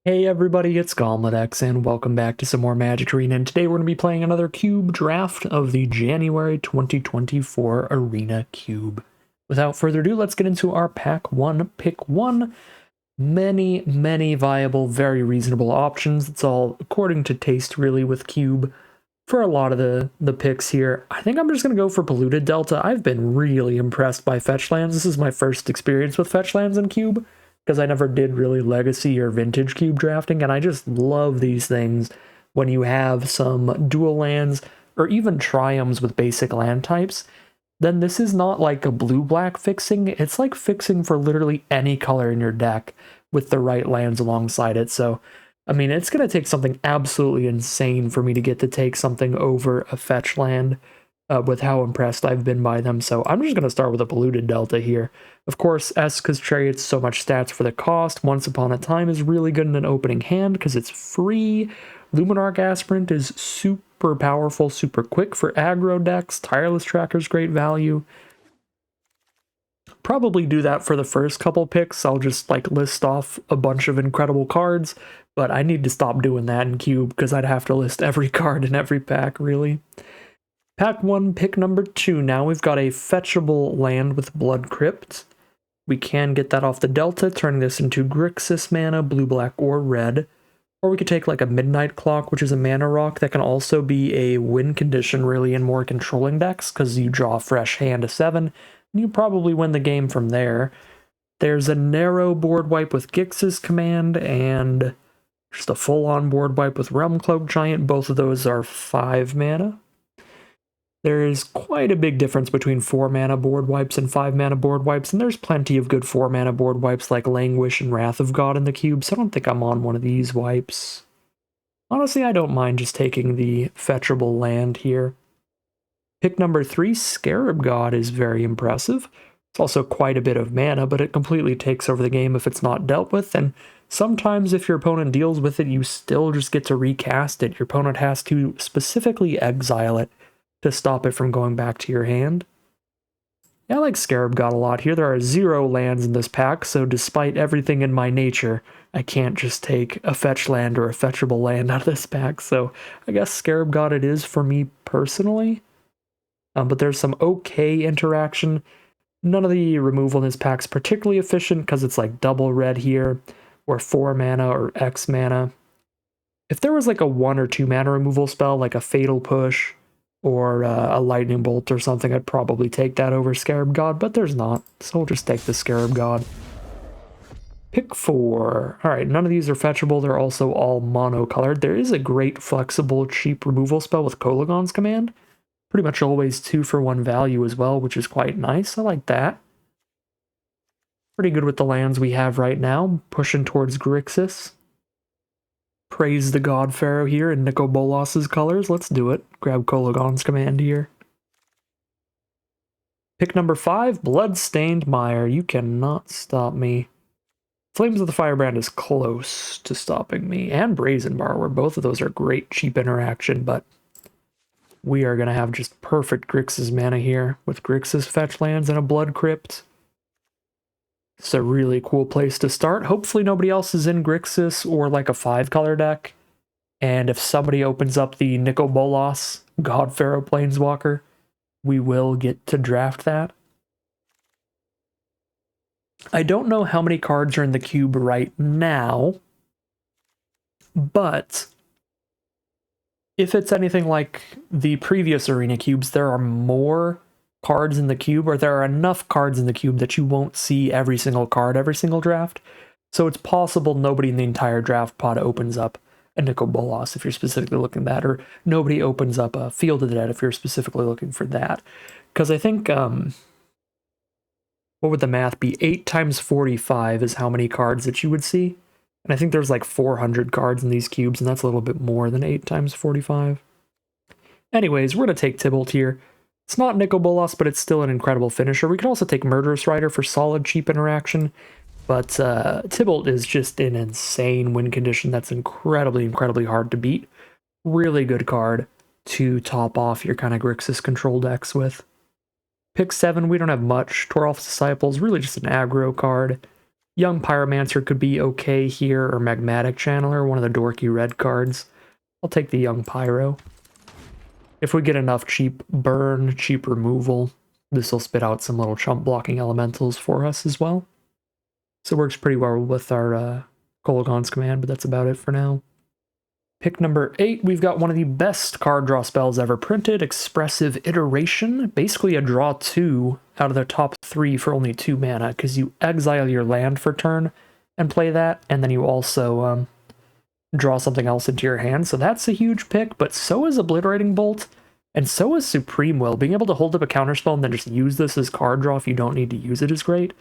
Hey everybody, it's GauntletX, and welcome back to some more Magic Arena, and today we're going to be playing another cube draft of the January 2024 Arena Cube. Without further ado, let's get into our Pack 1, Pick 1. Many viable, very reasonable options. It's all according to taste, really, with Cube. For a lot of the picks here, I think I'm just going to go for Polluted Delta. I've been really impressed by fetch lands. This is my first experience with fetch lands in Cube, because I never did really legacy or vintage cube drafting, and I just love these things when you have some dual lands or even triumphs with basic land types. Then this is not like a blue-black fixing, it's like fixing for literally any color in your deck with the right lands alongside it. So, I mean, it's going to take something absolutely insane for me to get to take something over a fetch land with how impressed I've been by them. So I'm just going to start with a Polluted Delta here. Of course, because trades so much stats for the cost. Once Upon a Time is really good in an opening hand because it's free. Luminarch Aspirant is super powerful, super quick for aggro decks. Tireless Tracker's great value. Probably do that for the first couple picks. I'll just like list off a bunch of incredible cards, but I need to stop doing that in Cube because I'd have to list every card in every pack, really. Pack 1, pick number 2. Now we've got a fetchable land with Blood Crypt. We can get that off the Delta, turning this into Grixis mana, blue, black, or red. Or we could take like a Midnight Clock, which is a mana rock that can also be a win condition really in more controlling decks, because you draw a fresh hand to 7, and you probably win the game from there. There's a narrow board wipe with Gix's Command, and just a full-on board wipe with Realm Cloak Giant. Both of those are 5 mana. There's quite a big difference between 4 mana board wipes and 5 mana board wipes, and there's plenty of good 4 mana board wipes like Languish and Wrath of God in the cube, so I don't think I'm on one of these wipes. Honestly, I don't mind just taking the fetchable land here. Pick number 3, Scarab God, is very impressive. It's also quite a bit of mana, but it completely takes over the game if it's not dealt with, and sometimes if your opponent deals with it, you still just get to recast it. Your opponent has to specifically exile it to stop it from going back to your hand. Yeah, I like Scarab God a lot here. There are 0 lands in this pack, so despite everything in my nature, I can't just take a fetch land or a fetchable land out of this pack, so I guess Scarab God it is for me personally. But there's some okay interaction. None of the removal in this pack's particularly efficient because it's like double red here, or 4 mana or X mana. If there was like a 1 or 2 mana removal spell, like a Fatal Push, or a Lightning Bolt or something, I'd probably take that over Scarab God, but there's not, so we'll just take the Scarab God. Pick 4. Alright, none of these are fetchable, they're also all mono-colored. There is a great flexible, cheap removal spell with Kolaghan's Command. Pretty much always 2 for 1 value as well, which is quite nice. I like that. Pretty good with the lands we have right now, pushing towards Grixis. Praise the God Pharaoh here in Nicol Bolas's colors. Let's do it. Grab Kolaghan's Command here. Pick number 5, Bloodstained Mire. You cannot stop me. Flames of the Firebrand is close to stopping me. And Brazen Borrower. Both of those are great cheap interaction, but we are going to have just perfect Grixis mana here with Grixis fetch lands and a Blood Crypt. It's a really cool place to start. Hopefully nobody else is in Grixis or like a 5-color deck. And if somebody opens up the Nicol Bolas God Pharaoh Planeswalker, we will get to draft that. I don't know how many cards are in the cube right now, but if it's anything like the previous Arena cubes, there are more cards in the cube, or there are enough cards in the cube that you won't see every single card every single draft. So it's possible nobody in the entire draft pod opens up a Nicol Bolas if you're specifically looking at that, or nobody opens up a Field of the Dead if you're specifically looking for that. Because I think, what would the math be? 8 times 45 is how many cards that you would see. And I think there's like 400 cards in these cubes, and that's a little bit more than 8 times 45. Anyways, we're going to take Tibalt here. It's not Nicol Bolas, but it's still an incredible finisher. We could also take Murderous Rider for solid, cheap interaction. But Tibalt is just an insane win condition that's incredibly hard to beat. Really good card to top off your kind of Grixis control decks with. Pick 7, we don't have much. Toralf's Disciples, really just an aggro card. Young Pyromancer could be okay here, or Magmatic Channeler, one of the dorky red cards. I'll take the Young Pyro. If we get enough cheap burn, cheap removal, this will spit out some little chump blocking elementals for us as well. So it works pretty well with our Kolaghan's command, but that's about it for now. Pick number 8, we've got one of the best card draw spells ever printed, Expressive Iteration. Basically a draw 2 out of the top 3 for only 2 mana, because you exile your land for turn and play that, and then you also draw something else into your hand. So that's a huge pick, but so is Obliterating Bolt, and so is Supreme Will. Being able to hold up a counterspell and then just use this as card draw if you don't need to use it is great.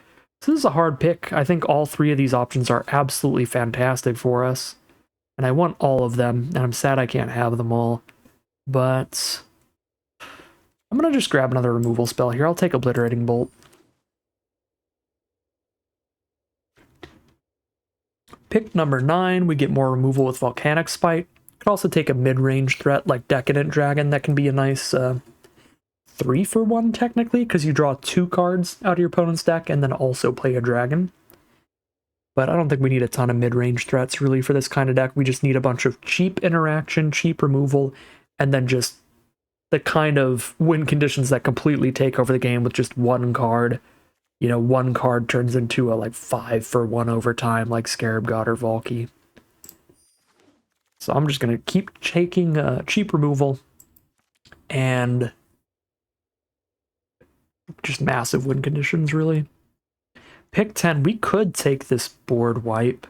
So this is a hard pick. I think all 3 of these options are absolutely fantastic for us. And I want all of them, and I'm sad I can't have them all. But I'm going to just grab another removal spell here. I'll take Obliterating Bolt. Pick number 9, we get more removal with Volcanic Spite. Could also take a mid-range threat like Decadent Dragon. That can be a nice 3-for-1 technically, because you draw 2 cards out of your opponent's deck and then also play a dragon. But I don't think we need a ton of mid-range threats, really, for this kind of deck. We just need a bunch of cheap interaction, cheap removal, and then just the kind of win conditions that completely take over the game with just one card. You know, one card turns into a, 5-for-1 overtime, like Scarab God or Valky. So I'm just going to keep taking cheap removal and just massive win conditions, really. Pick 10, we could take this board wipe.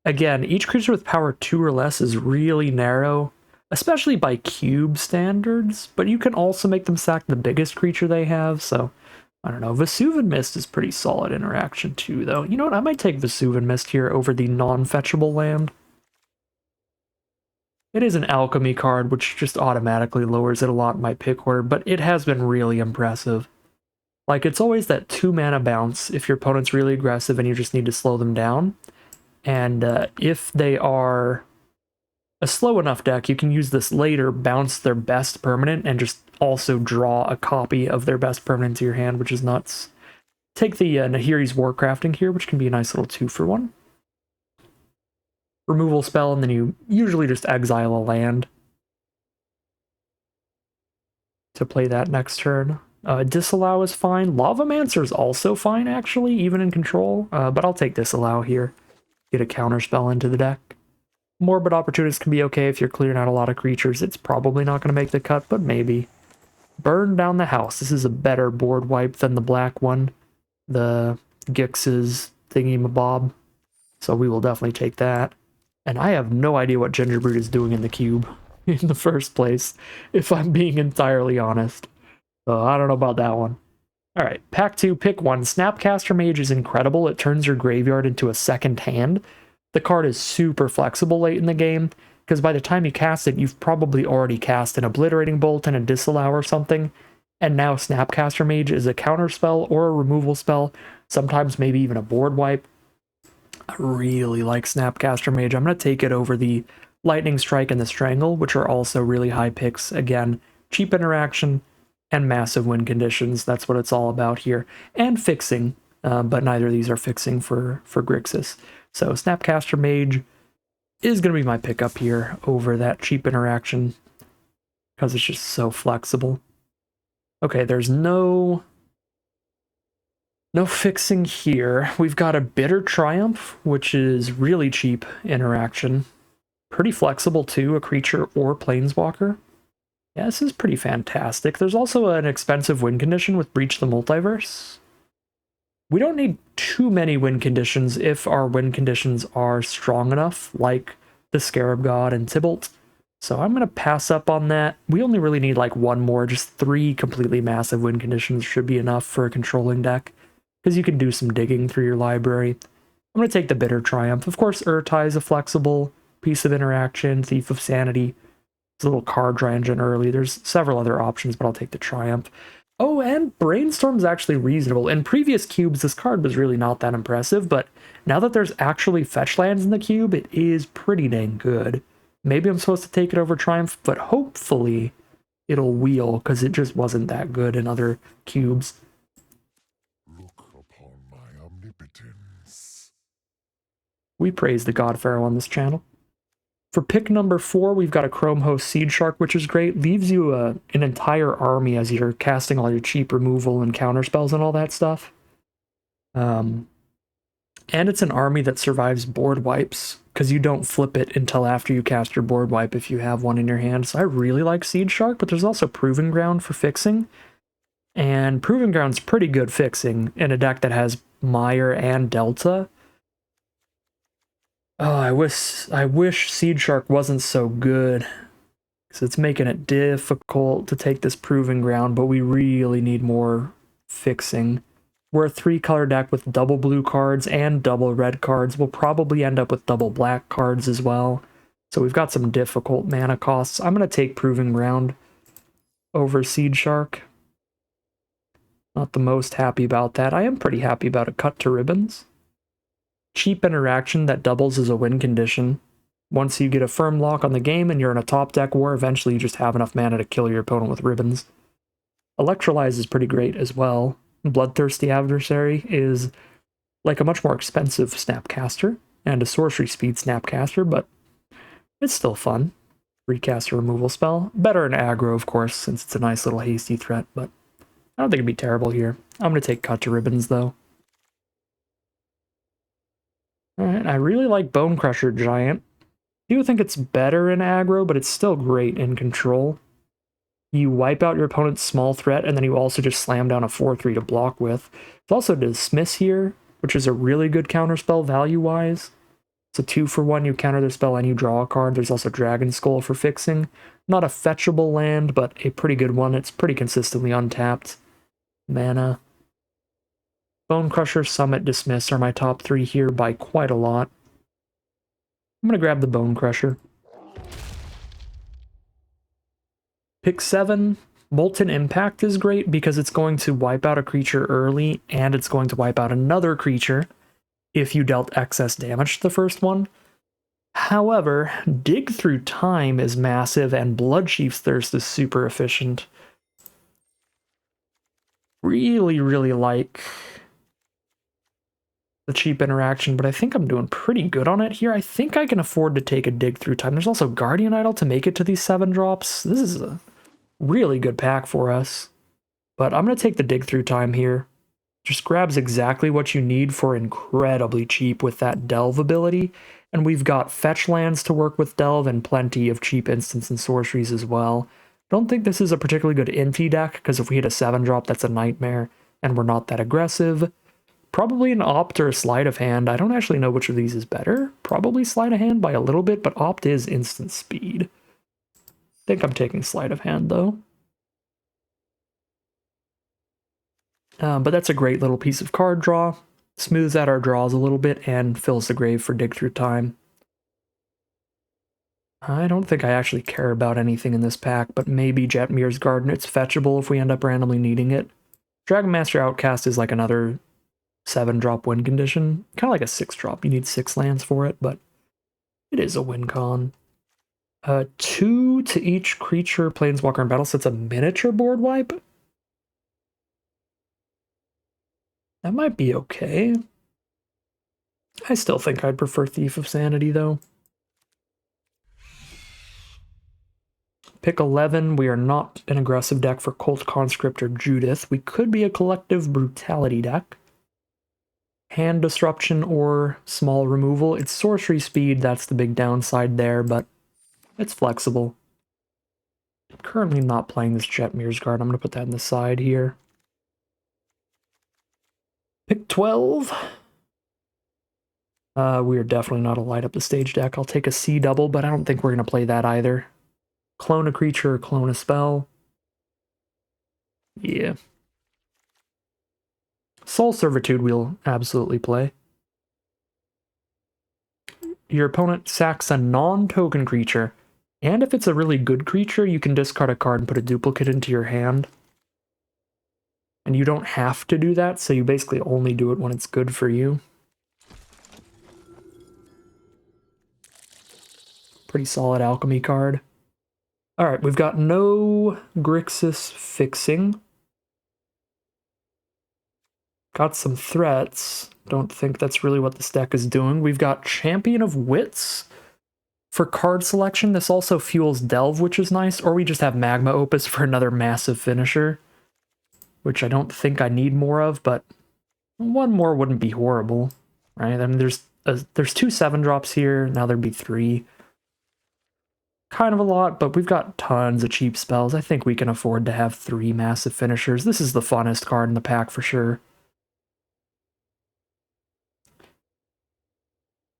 Again, each creature with power 2 or less is really narrow, especially by cube standards, but you can also make them sack the biggest creature they have, so I don't know. Vesuvian Mist is pretty solid interaction too, though. You know what, I might take Vesuvian Mist here over the non-fetchable land. It is an alchemy card, which just automatically lowers it a lot in my pick order, but it has been really impressive. Like, it's always that 2-mana bounce if your opponent's really aggressive and you just need to slow them down. And if they are a slow enough deck, you can use this later, bounce their best permanent, and just also draw a copy of their best permanent to your hand, which is nuts. Take the Nahiri's Warcrafting here, which can be a nice little 2-for-1. Removal spell, and then you usually just exile a land to play that next turn. Disallow is fine. Lavamancer is also fine, actually, even in control. But I'll take Disallow here. Get a counterspell into the deck. Morbid Opportunist can be okay if you're clearing out a lot of creatures. It's probably not going to make the cut, but maybe. Burn Down the House. This is a better board wipe than the black one. The Gix's thingy-mabob. So we will definitely take that. And I have no idea what Gingerbread is doing in the cube in the first place, if I'm being entirely honest. So I don't know about that one. Alright, pack 2, pick 1. Snapcaster Mage is incredible. It turns your graveyard into a second hand. The card is super flexible late in the game, because by the time you cast it, you've probably already cast an Obliterating Bolt and a Disallow or something, and now Snapcaster Mage is a counterspell or a removal spell, sometimes maybe even a board wipe. I really like Snapcaster Mage. I'm going to take it over the Lightning Strike and the Strangle, which are also really high picks. Again, cheap interaction and massive win conditions. That's what it's all about here. And fixing, but neither of these are fixing for Grixis. So Snapcaster Mage is going to be my pickup here over that cheap interaction because it's just so flexible. Okay, there's no fixing here. We've got a Bitter Triumph, which is really cheap interaction. Pretty flexible too, a creature or planeswalker. Yeah, this is pretty fantastic. There's also an expensive win condition with Breach the Multiverse. We don't need too many win conditions if our win conditions are strong enough, like the Scarab God and Tybalt. So I'm going to pass up on that. We only really need like one more, just 3 completely massive win conditions should be enough for a controlling deck, because you can do some digging through your library. I'm going to take the Bitter Triumph. Of course, Urtai is a flexible piece of interaction, Thief of Sanity. It's a little card draw engine early. There's several other options, but I'll take the Triumph. Oh, and Brainstorm's actually reasonable. In previous cubes, this card was really not that impressive, but now that there's actually fetch lands in the cube, it is pretty dang good. Maybe I'm supposed to take it over Triumph, but hopefully it'll wheel, because it just wasn't that good in other cubes. Look upon my omnipotence. We praise the God Pharaoh on this channel. For pick number 4, we've got a Chrome Host Seed Shark, which is great. Leaves you an entire army as you're casting all your cheap removal and counter spells and all that stuff. And it's an army that survives board wipes, because you don't flip it until after you cast your board wipe if you have one in your hand. So I really like Seed Shark, but there's also Proving Ground for fixing. And Proving Ground's pretty good fixing in a deck that has Mire and Delta. Oh, I wish Seed Shark wasn't so good, because it's making it difficult to take this Proving Ground, but we really need more fixing. We're a 3-color deck with double blue cards and double red cards. We'll probably end up with double black cards as well. So we've got some difficult mana costs. I'm going to take Proving Ground over Seed Shark. Not the most happy about that. I am pretty happy about a Cut to Ribbons. Cheap interaction that doubles as a win condition. Once you get a firm lock on the game and you're in a top deck war, eventually you just have enough mana to kill your opponent with ribbons. Electrolyze is pretty great as well. Bloodthirsty Adversary is like a much more expensive Snapcaster and a sorcery speed Snapcaster, but it's still fun. Recast a removal spell. Better in aggro, of course, since it's a nice little hasty threat, but I don't think it'd be terrible here. I'm going to take Cut to Ribbons, though. Alright, I really like Bone Crusher Giant. I do think it's better in aggro, but it's still great in control. You wipe out your opponent's small threat, and then you also just slam down a 4/3 to block with. It's also Dismiss here, which is a really good counterspell value-wise. It's a 2-for-1, you counter their spell and you draw a card. There's also Dragon Skull for fixing. Not a fetchable land, but a pretty good one. It's pretty consistently untapped mana. Bone Crusher, Summit, Dismiss are my top 3 here by quite a lot. I'm going to grab the Bone Crusher. Pick 7, Molten Impact is great because it's going to wipe out a creature early, and it's going to wipe out another creature if you dealt excess damage to the first one. However, Dig Through Time is massive, and Bloodchief's Thirst is super efficient. Really, really like the cheap interaction, but I think I'm doing pretty good on it here. I think I can afford to take a Dig Through Time. There's also Guardian Idol to make it to these 7 drops. This is a really good pack for us. But I'm going to take the Dig Through Time here. Just grabs exactly what you need for incredibly cheap with that Delve ability. And we've got fetch lands to work with Delve and plenty of cheap instants and sorceries as well. Don't think this is a particularly good Inti deck, because if we hit a 7-drop, that's a nightmare, and we're not that aggressive. Probably an Opt or a Sleight of Hand. I don't actually know which of these is better. Probably Sleight of Hand by a little bit, but Opt is instant speed. I think I'm taking Sleight of Hand, though. But that's a great little piece of card draw. Smooths out our draws a little bit and fills the grave for Dig Through Time. I don't think I actually care about anything in this pack, but maybe Jetmir's Garden. It's fetchable if we end up randomly needing it. Dragon Master Outcast is like another 7-drop win condition. Kind of like a 6-drop. You need 6 lands for it, but it is a win con. 2 to each creature, planeswalker, and battle. So it's a miniature board wipe. That might be okay. I still think I'd prefer Thief of Sanity, though. Pick 11, we are not an aggressive deck for Cult Conscript or Judith. We could be a Collective Brutality deck. Hand Disruption or Small Removal. It's sorcery speed, that's the big downside there, but it's flexible. I'm currently not playing this Jetmir's Guard. I'm going to put that in the side here. Pick 12. We are definitely not a light up the stage deck. I'll take a C double, but I don't think we're going to play that either. Clone a creature or clone a spell. Yeah. Soul Servitude we'll absolutely play. Your opponent sacks a non-token creature, and if it's a really good creature, you can discard a card and put a duplicate into your hand. And you don't have to do that, so you basically only do it when it's good for you. Pretty solid alchemy card. Alright, we've got no Grixis fixing. Got some threats. Don't think that's really what this deck is doing. We've got Champion of Wits for card selection. This also fuels Delve, which is nice. Or we just have Magma Opus for another massive finisher, which I don't think I need more of, but one more wouldn't be horrible, right? I mean, there's 2 7-drops here. Now there'd be 3. Kind of a lot, but we've got tons of cheap spells. I think we can afford to have 3 massive finishers. This is the funnest card in the pack for sure.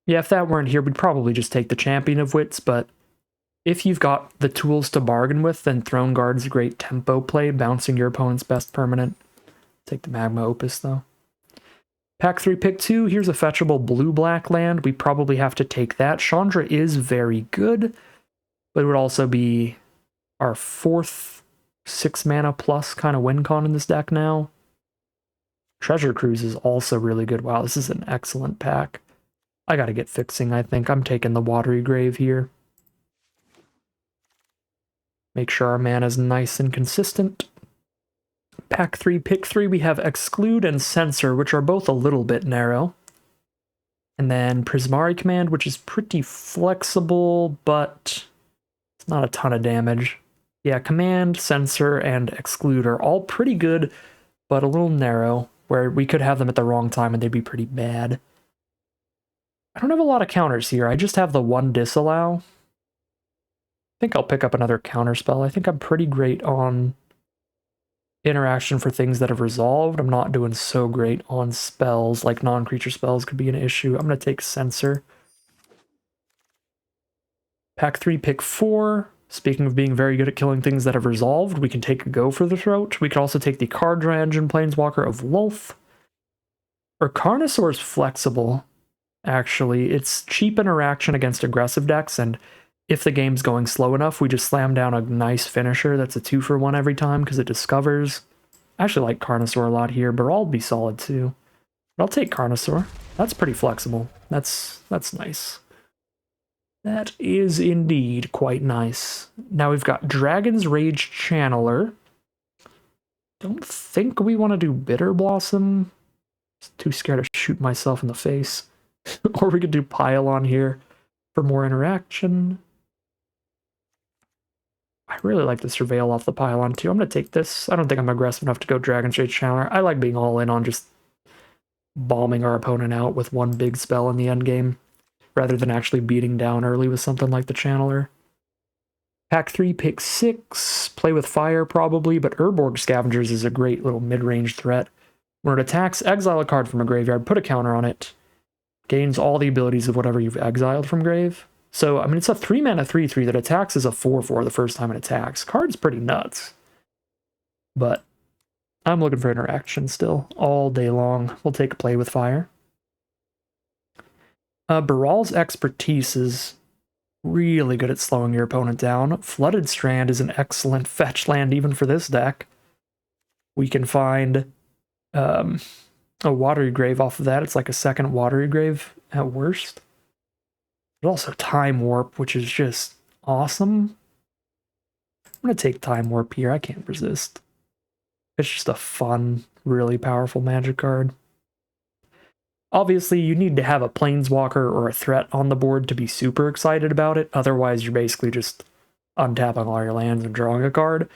Yeah, if that weren't here, we'd probably just take the Champion of Wits, but if you've got the tools to bargain with, then Throne Guard's a great tempo play, bouncing your opponent's best permanent. Take the Magma Opus, though. Pack 3, pick 2. Here's a fetchable blue-black land. We probably have to take that. Chandra is very good, but it would also be our 4th 6-mana plus kind of win con in this deck now. Treasure Cruise is also really good. Wow, this is an excellent pack. I gotta get fixing, I think. I'm taking the Watery Grave here. Make sure our mana's nice and consistent. Pack 3, pick 3, we have Exclude and Censor, which are both a little bit narrow. And then Prismari Command, which is pretty flexible, but it's not a ton of damage. Yeah, Command, Censor, and Exclude are all pretty good, but a little narrow, where we could have them at the wrong time and they'd be pretty bad. I don't have a lot of counters here. I just have the 1 Disallow. I think I'll pick up another counter spell. I think I'm pretty great on interaction for things that have resolved. I'm not doing so great on spells, like non-creature spells could be an issue. I'm going to take Censor. Pack 3, pick 4. Speaking of being very good at killing things that have resolved, we can take a Go for the Throat. We could also take the Cardra Engine Planeswalker of Wolf. Or Carnosaur's flexible, actually. It's cheap interaction against aggressive decks, and if the game's going slow enough, we just slam down a nice finisher that's a 2-for-1 every time because it discovers. I actually like Carnosaur a lot here, but I'll be solid too. But I'll take Carnosaur. That's pretty flexible. That's nice. That is indeed quite nice. Now we've got Dragon's Rage Channeler. Don't think we want to do Bitter Blossom. Just too scared to shoot myself in the face. Or we could do Pylon here for more interaction. I really like the Surveil off the Pylon too. I'm going to take this. I don't think I'm aggressive enough to go Dragon's Rage Channeler. I like being all in on just bombing our opponent out with one big spell in the endgame, rather than actually beating down early with something like the Channeler. Pack 3, pick 6. Play with fire probably, but Urborg Scavengers is a great little mid-range threat. When it attacks, exile a card from a graveyard, put a counter on it. Gains all the abilities of whatever you've exiled from grave. So, I mean, it's a 3-mana 3/3 that attacks as a 4/4 the first time it attacks. Card's pretty nuts. But I'm looking for interaction still, all day long. We'll take a play with fire. Baral's Expertise is really good at slowing your opponent down. Flooded Strand is an excellent fetch land even for this deck. We can find a Watery Grave off of that. It's like a second Watery Grave at worst. But also Time Warp, which is just awesome. I'm going to take Time Warp here. I can't resist. It's just a fun, really powerful magic card. Obviously, you need to have a Planeswalker or a threat on the board to be super excited about it. Otherwise, you're basically just untapping all your lands and drawing a card.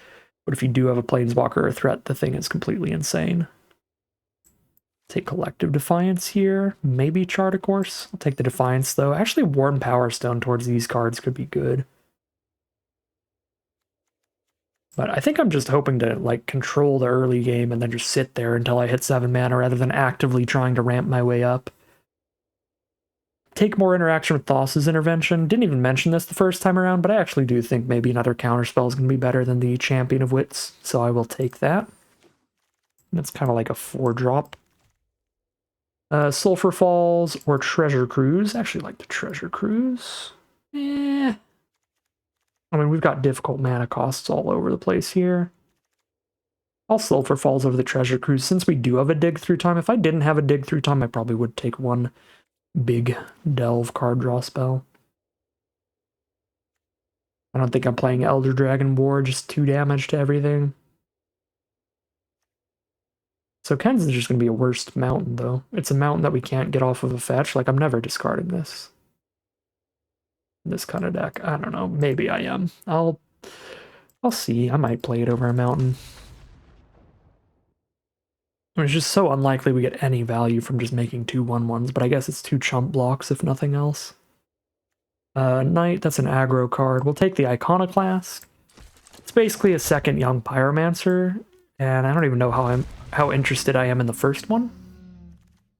But if you do have a Planeswalker or a threat, the thing is completely insane. Take Collective Defiance here. Maybe Chart a Course. I'll take the Defiance, though. Actually, Worn Power Stone towards these cards could be good. But I think I'm just hoping to, like, control the early game and then just sit there until I hit 7 mana rather than actively trying to ramp my way up. Take more interaction with Thassa's Intervention. Didn't even mention this the first time around, but I actually do think maybe another counterspell is going to be better than the Champion of Wits, so I will take that. That's kind of like a 4-drop. Sulphur Falls or Treasure Cruise. I actually like the Treasure Cruise. I mean, we've got difficult mana costs all over the place here. I'll Sulphur Falls over the Treasure Cruise since we do have a Dig Through Time. If I didn't have a Dig Through Time, I probably would take one big Delve card draw spell. I don't think I'm playing Elder Dragon War, just 2 damage to everything. So Ken's is just going to be a worst mountain, though. It's a mountain that we can't get off of a fetch. Like, I'm never discarding this. This kind of deck. I don't know. Maybe I am. I'll see. I might play it over a mountain. It's just so unlikely we get any value from just making 2 1/1s, but I guess it's 2 chump blocks if nothing else. Knight, that's an aggro card. We'll take the Iconoclast. It's basically a second Young Pyromancer, and I don't even know how interested I am in the first one.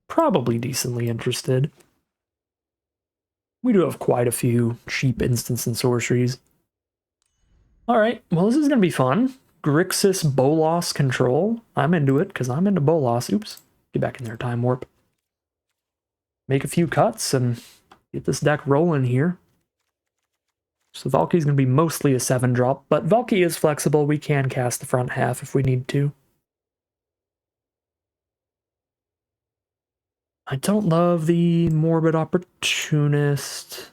Probably decently interested. We do have quite a few cheap instants and sorceries. Alright, well this is going to be fun. Grixis Bolas control. I'm into it, because I'm into Bolas. Oops. Get back in there, Time Warp. Make a few cuts and get this deck rolling here. So Valky's going to be mostly a 7-drop, but Valky is flexible. We can cast the front half if we need to. I don't love the Morbid Opportunist.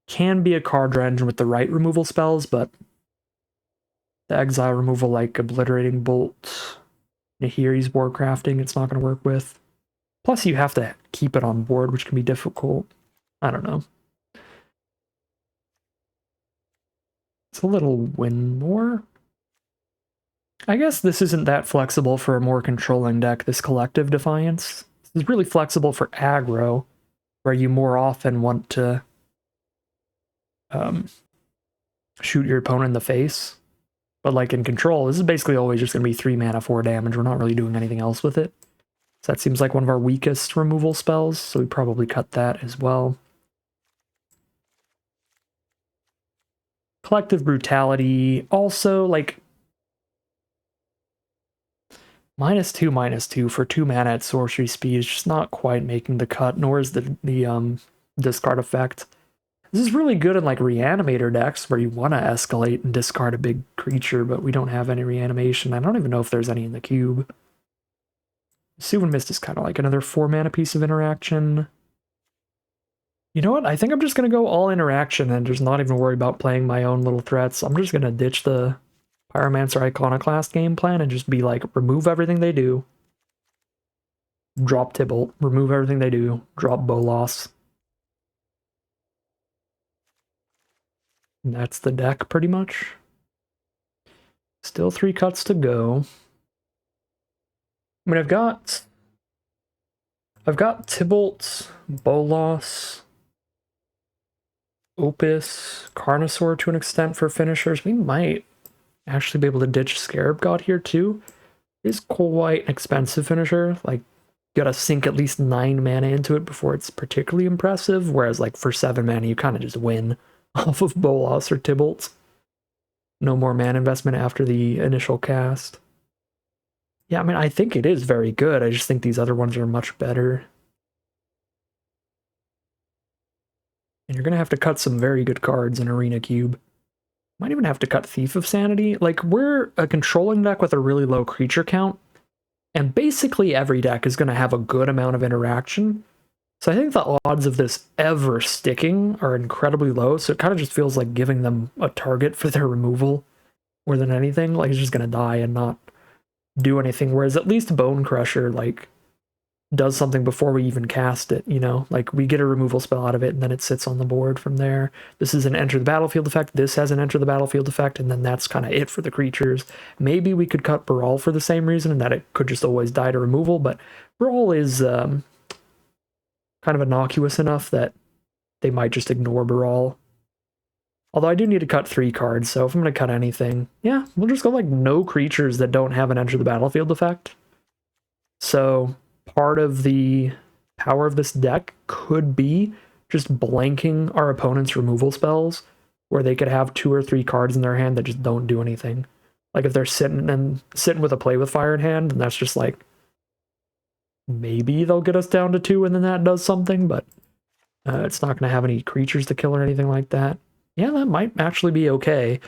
Can be a card drench with the right removal spells, but the exile removal like Obliterating Bolt, Nahiri's Warcrafting, it's not going to work with. Plus you have to keep it on board, which can be difficult. I don't know. It's a little win more. I guess this isn't that flexible for a more controlling deck, this Collective Defiance. This is really flexible for aggro, where you more often want to shoot your opponent in the face. But like in control, this is basically always just going to be 3 mana, 4 damage. We're not really doing anything else with it. So that seems like one of our weakest removal spells, so we probably cut that as well. Collective Brutality, also like -2/-2 for 2 mana at sorcery speed is just not quite making the cut, nor is the discard effect. This is really good in like reanimator decks where you want to escalate and discard a big creature, but we don't have any reanimation. I don't even know if there's any in the cube. Sylvan Mist is kind of like another 4 mana piece of interaction. You know what? I think I'm just going to go all interaction and just not even worry about playing my own little threats. I'm just going to ditch the Pyromancer Iconoclast game plan and just be like, remove everything they do. Drop Tybalt. Remove everything they do. Drop Bolas. And that's the deck, pretty much. Still 3 cuts to go. I mean, I've got Tybalt, Bolas, Opus, Carnosaur to an extent for finishers. We might actually be able to ditch Scarab God here too. It is quite an expensive finisher. Like, you gotta sink at least 9 mana into it before it's particularly impressive, whereas like for 7 mana you kind of just win off of Bolas or Tybalt. No more mana investment after the initial cast. Yeah, I mean, I think it is very good. I just think these other ones are much better. And you're going to have to cut some very good cards in Arena Cube. Might even have to cut Thief of Sanity. Like, we're a controlling deck with a really low creature count, and basically every deck is going to have a good amount of interaction. So I think the odds of this ever sticking are incredibly low, so it kind of just feels like giving them a target for their removal more than anything. Like, it's just going to die and not do anything, whereas at least Bone Crusher, like, does something before we even cast it, you know? Like, we get a removal spell out of it, and then it sits on the board from there. This is an enter the battlefield effect, this has an enter the battlefield effect, and then that's kind of it for the creatures. Maybe we could cut Brawl for the same reason, and that it could just always die to removal, but Brawl is kind of innocuous enough that they might just ignore Brawl. Although I do need to cut 3 cards, so if I'm going to cut anything, yeah, we'll just go like no creatures that don't have an enter the battlefield effect. So part of the power of this deck could be just blanking our opponent's removal spells, where they could have 2 or 3 cards in their hand that just don't do anything. Like if they're sitting with a Play with Fire in hand, then that's just like, maybe they'll get us down to 2 and then that does something, but it's not going to have any creatures to kill or anything like that. Yeah, that might actually be okay.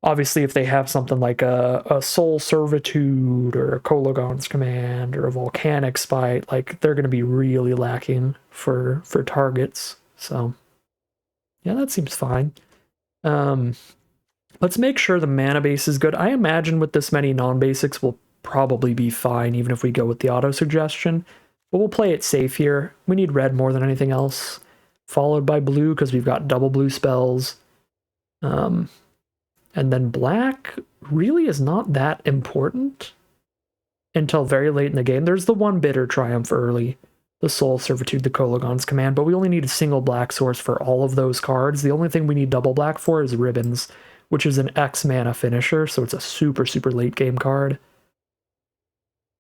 Obviously, if they have something like a Soul Servitude or a Kolagon's Command or a Volcanic Spite, like they're going to be really lacking for targets. So, yeah, that seems fine. Let's make sure the mana base is good. I imagine with this many non-basics, we'll probably be fine even if we go with the auto suggestion. But we'll play it safe here. We need red more than anything else. Followed by blue because we've got double blue spells. And then black really is not that important until very late in the game. There's the one bitter triumph early, the Soul Servitude, the Kolagon's Command, but we only need a single black source for all of those cards. The only thing we need double black for is Ribbons, which is an X mana finisher, so it's a super, super late game card.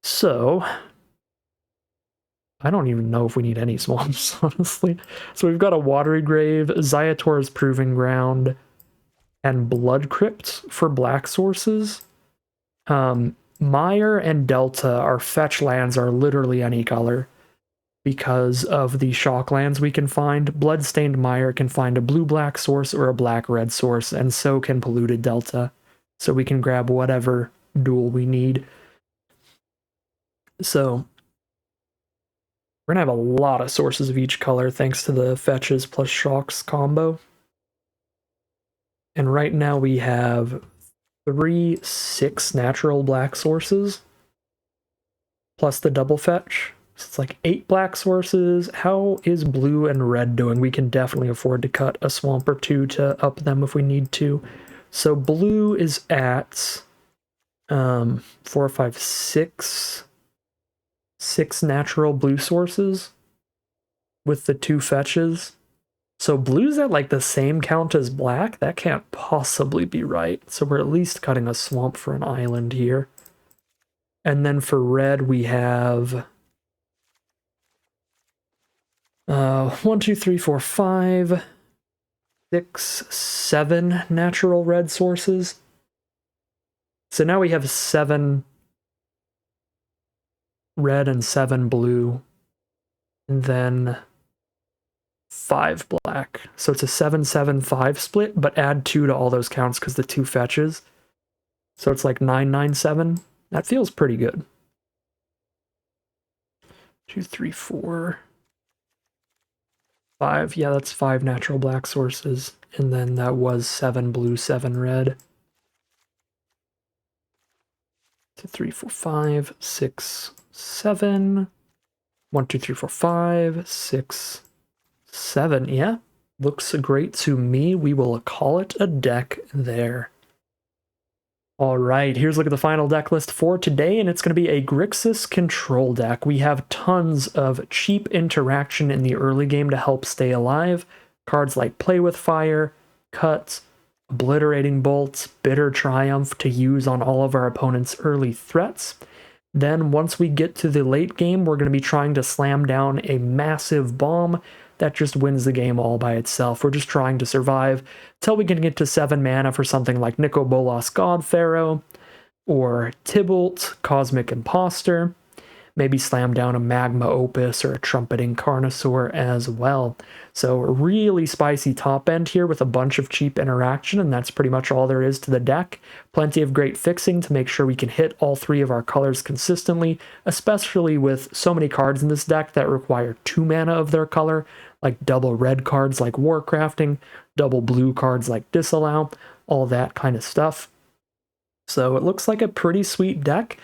So, I don't even know if we need any swamps, honestly. So we've got a Watery Grave, Zayator's Proving Ground, and Blood Crypt for black sources. Mire and Delta, our fetch lands, are literally any color because of the shock lands we can find. Bloodstained Mire can find a blue-black source or a black-red source, and so can Polluted Delta. So we can grab whatever duel we need. So we're going to have a lot of sources of each color thanks to the fetches plus shocks combo. And right now we have 6 natural black sources plus the double fetch. So it's like 8 black sources. How is blue and red doing? We can definitely afford to cut a swamp or 2 to up them if we need to. So blue is at 4, 5, 6 natural blue sources with the 2 fetches. So blue's at like the same count as black? That can't possibly be right. So we're at least cutting a swamp for an island here. And then for red we have 1, 2, 3, 4, 5, 6, 7 natural red sources. So now we have 7 red and 7 blue. And then 5 black. So it's a 7-7-5 split, but add 2 to all those counts because the 2 fetches. So it's like 9-9-7. That feels pretty good. 2, 3, 4, 5. Yeah, that's 5 natural black sources. And then that was 7 blue, 7 red. 2, 3, 4, 5, 6, 7. 1, 2, 3, 4, 5, 6, 7. Yeah, looks great to me. We will call it a deck there. All right, here's a look at the final deck list for today, and it's going to be a Grixis control deck. We have tons of cheap interaction in the early game to help stay alive. Cards like Play with Fire, Cut, Obliterating Bolt, Bitter Triumph to use on all of our opponent's early threats. Then once we get to the late game, we're going to be trying to slam down a massive bomb that just wins the game all by itself. We're just trying to survive till we can get to 7 mana for something like Nicol Bolas God Pharaoh, or Tybalt, Cosmic Imposter, maybe slam down a Magma Opus or a Trumpeting Carnosaur as well. So really spicy top end here with a bunch of cheap interaction, and that's pretty much all there is to the deck. Plenty of great fixing to make sure we can hit all 3 of our colors consistently, especially with so many cards in this deck that require 2 mana of their color, like double red cards like Warcrafting, double blue cards like Disallow, all that kind of stuff. So it looks like a pretty sweet deck,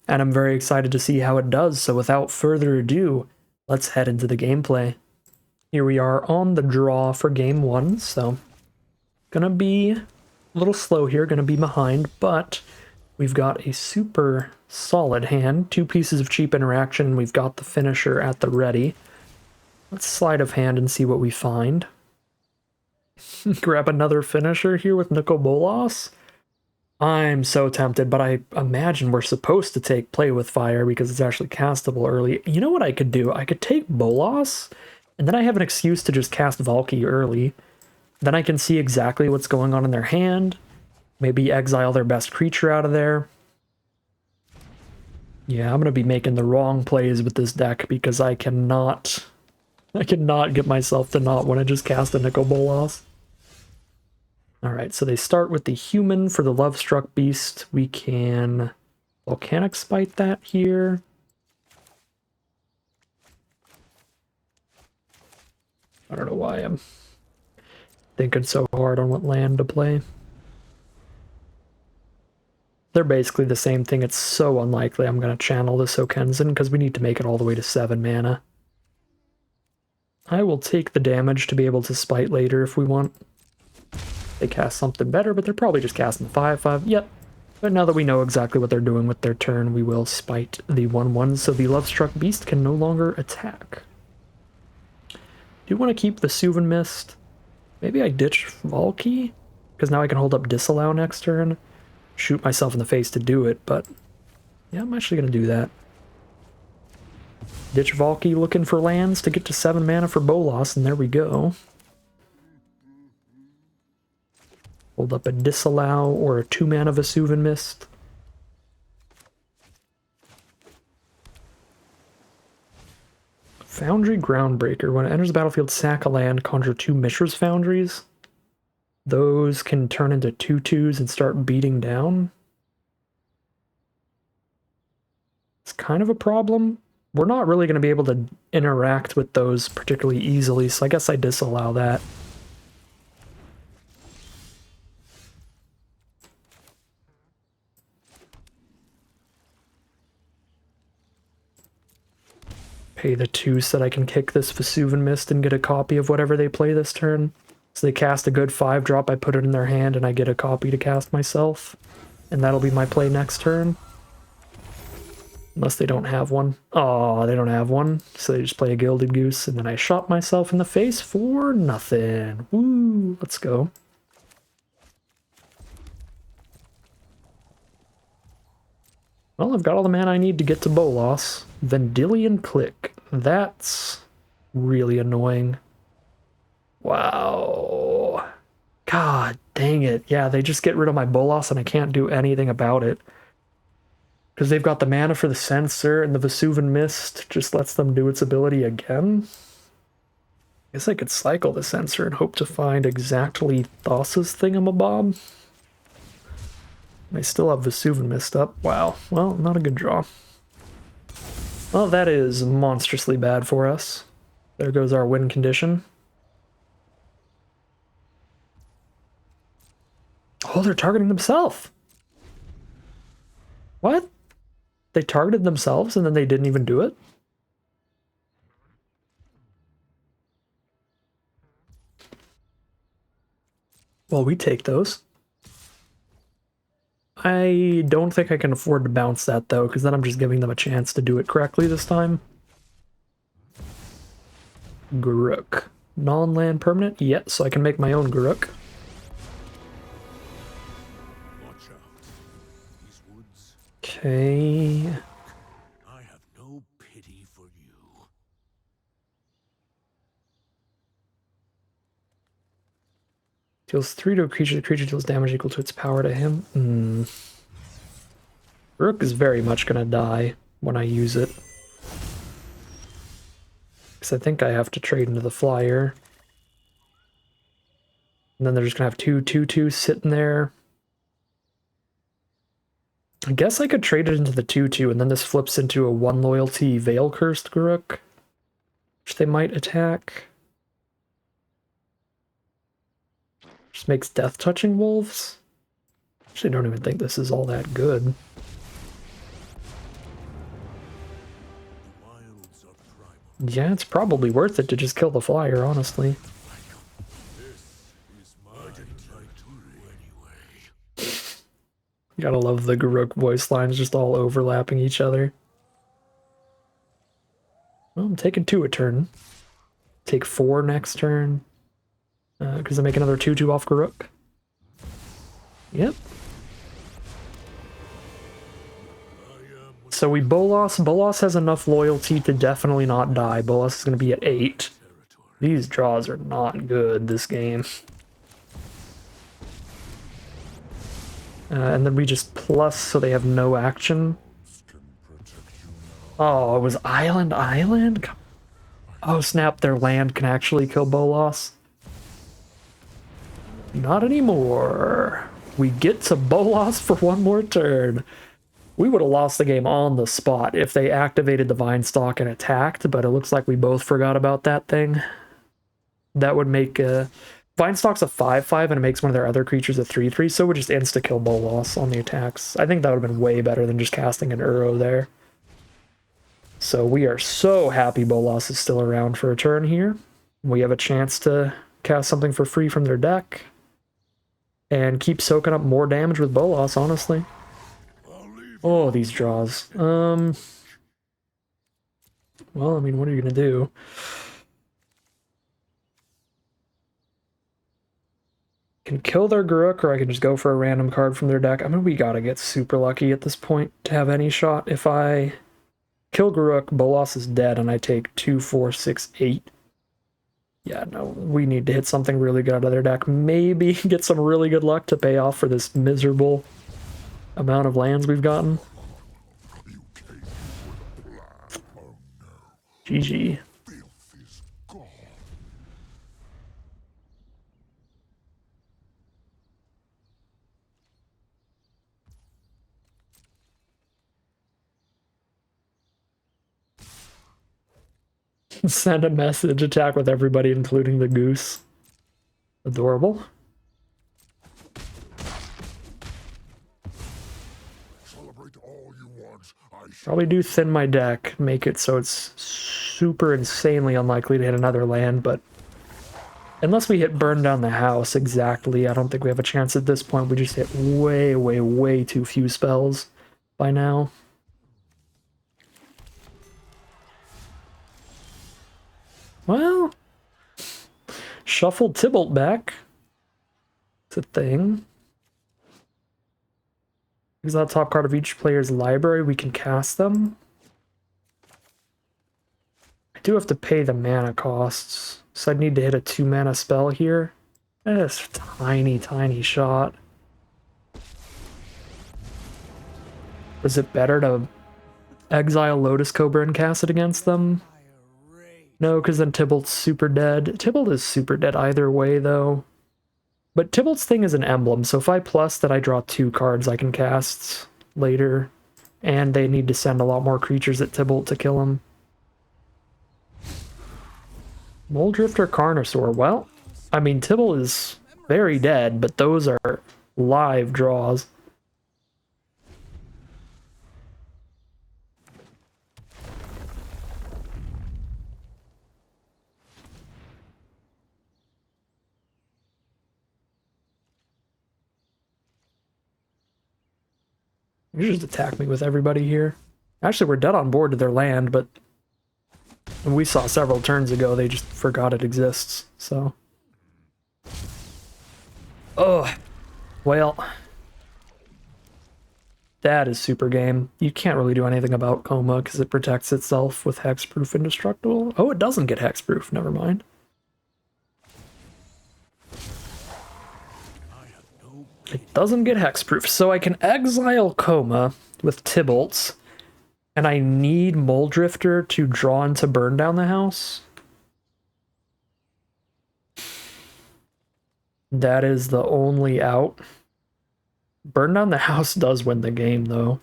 and I'm very excited to see how it does. So without further ado, let's head into the gameplay. Here we are on the draw for game 1, so gonna be a little slow here, gonna be behind, but we've got a super solid hand, 2 pieces of cheap interaction, we've got the finisher at the ready. Let's sleight of hand and see what we find. Grab another finisher here with Nicol Bolas. I'm so tempted, but I imagine we're supposed to take Play with Fire because it's actually castable early. You know what I could do? I could take Bolas, and then I have an excuse to just cast Valky early. Then I can see exactly what's going on in their hand. Maybe exile their best creature out of there. Yeah, I'm going to be making the wrong plays with this deck because I cannot get myself to not want to just cast a Nicol Bolas. Alright, so they start with the human for the Love-Struck Beast. We can Volcanic Spite that here. I don't know why I'm thinking so hard on what land to play. They're basically the same thing. It's so unlikely I'm going to channel the Sokensen because we need to make it all the way to 7 mana. I will take the damage to be able to spite later if we want. They cast something better, but they're probably just casting the 5/5. Yep. But now that we know exactly what they're doing with their turn, we will spite the 1/1 so the Lovestruck Beast can no longer attack. Do want to keep the Suvin Mist. Maybe I ditch Valky? Because now I can hold up Disallow next turn. Shoot myself in the face to do it, but yeah, I'm actually going to do that. Ditch Valky looking for lands to get to 7 mana for Bolas, and there we go. Hold up a Disallow or a 2 mana Vesuvin Mist. Foundry Groundbreaker. When it enters the battlefield, sack a land, conjure 2 Mishra's Foundries. Those can turn into 2/2s and start beating down. It's kind of a problem. We're not really going to be able to interact with those particularly easily, so I guess I disallow that. Pay the 2 so that I can kick this Vesuvin Mist and get a copy of whatever they play this turn. So they cast a good 5-drop, I put it in their hand, and I get a copy to cast myself. And that'll be my play next turn. Unless they don't have one. Oh, they don't have one. So they just play a Gilded Goose, and then I shot myself in the face for nothing. Woo, let's go. Well, I've got all the mana I need to get to Bolas. Vendilion Click. That's really annoying. Wow. God dang it. Yeah, they just get rid of my Bolas and I can't do anything about it. Because they've got the mana for the Censor and the Vesuvin Mist just lets them do its ability again. I guess I could cycle the Censor and hope to find exactly Thassa's thingamabob. I still have Vesuvin Mist up. Wow. Well, not a good draw. Well, that is monstrously bad for us. There goes our win condition. Oh, they're targeting themselves. What? They targeted themselves and then they didn't even do it? Well, we take those. I don't think I can afford to bounce that, though, because then I'm just giving them a chance to do it correctly this time. Garruk. Non-land permanent? Yeah, so I can make my own Garruk. Okay. I have no pity for you. Deals 3 to a creature. The creature deals damage equal to its power to him. Garruk is very much going to die when I use it. Because I think I have to trade into the flyer. And then they're just going to have 2 2/2 sitting there. I guess I could trade it into the 2/2, and then this flips into a 1 loyalty Veil Cursed Garruk, which they might attack. Just makes Death Touching Wolves. Actually, I don't even think this is all that good. Yeah, it's probably worth it to just kill the flyer, honestly. Gotta love the Garruk voice lines just all overlapping each other. Well, I'm taking 2 a turn. Take 4 next turn. Because I make another 2/2 off Garruk. Yep. So we Bolas. Bolas has enough loyalty to definitely not die. Bolas is going to be at 8. These draws are not good this game. And then we just plus so they have no action. Oh, it was Island? Oh snap, their land can actually kill Bolas. Not anymore. We get to Bolas for 1 more turn. We would have lost the game on the spot if they activated the Vine Stalk and attacked, but it looks like we both forgot about that thing. That would make Vinestock's a 5/5 and it makes one of their other creatures a 3/3, so it would just insta-kill Bolas on the attacks. I think that would have been way better than just casting an Uro there. So we are so happy Bolas is still around for a turn here. We have a chance to cast something for free from their deck and keep soaking up more damage with Bolas, honestly. Oh, these draws. Well, I mean, what are you gonna do? Can kill their Garruk, or I can just go for a random card from their deck. I mean, we gotta get super lucky at this point to have any shot. If I kill Garruk, Bolas is dead, and I take 2, 4, 6, 8. Yeah, no, we need to hit something really good out of their deck. Maybe get some really good luck to pay off for this miserable amount of lands we've gotten. GG. Send a message, attack with everybody, including the goose. Adorable. Probably do thin my deck, make it so it's super insanely unlikely to hit another land, but unless we hit burn down the house exactly, I don't think we have a chance at this point. We just hit way, way, way too few spells by now. Well, shuffle Tybalt back. It's a thing. Because that top card of each player's library, we can cast them. I do have to pay the mana costs, so I'd need to hit a 2 mana spell here. That's a tiny, tiny shot. Was it better to exile Lotus Cobra and cast it against them? No, because then Tybalt's super dead. Tybalt is super dead either way, though. But Tybalt's thing is an emblem, so if I plus that I draw 2 cards I can cast later, and they need to send a lot more creatures at Tybalt to kill him. Moldrift or Carnosaur? Well, I mean, Tybalt is very dead, but those are live draws. You just attack me with everybody here. Actually, we're dead on board to their land, but we saw several turns ago they just forgot it exists, so. Oh, well. That is super game. You can't really do anything about Coma because it protects itself with Hexproof Indestructible. Oh, it doesn't get Hexproof, never mind. It doesn't get Hexproof, so I can exile Coma with Tybalt's, and I need Moldrifter to draw into burn down the house. That is the only out. Burn down the house does win the game, though.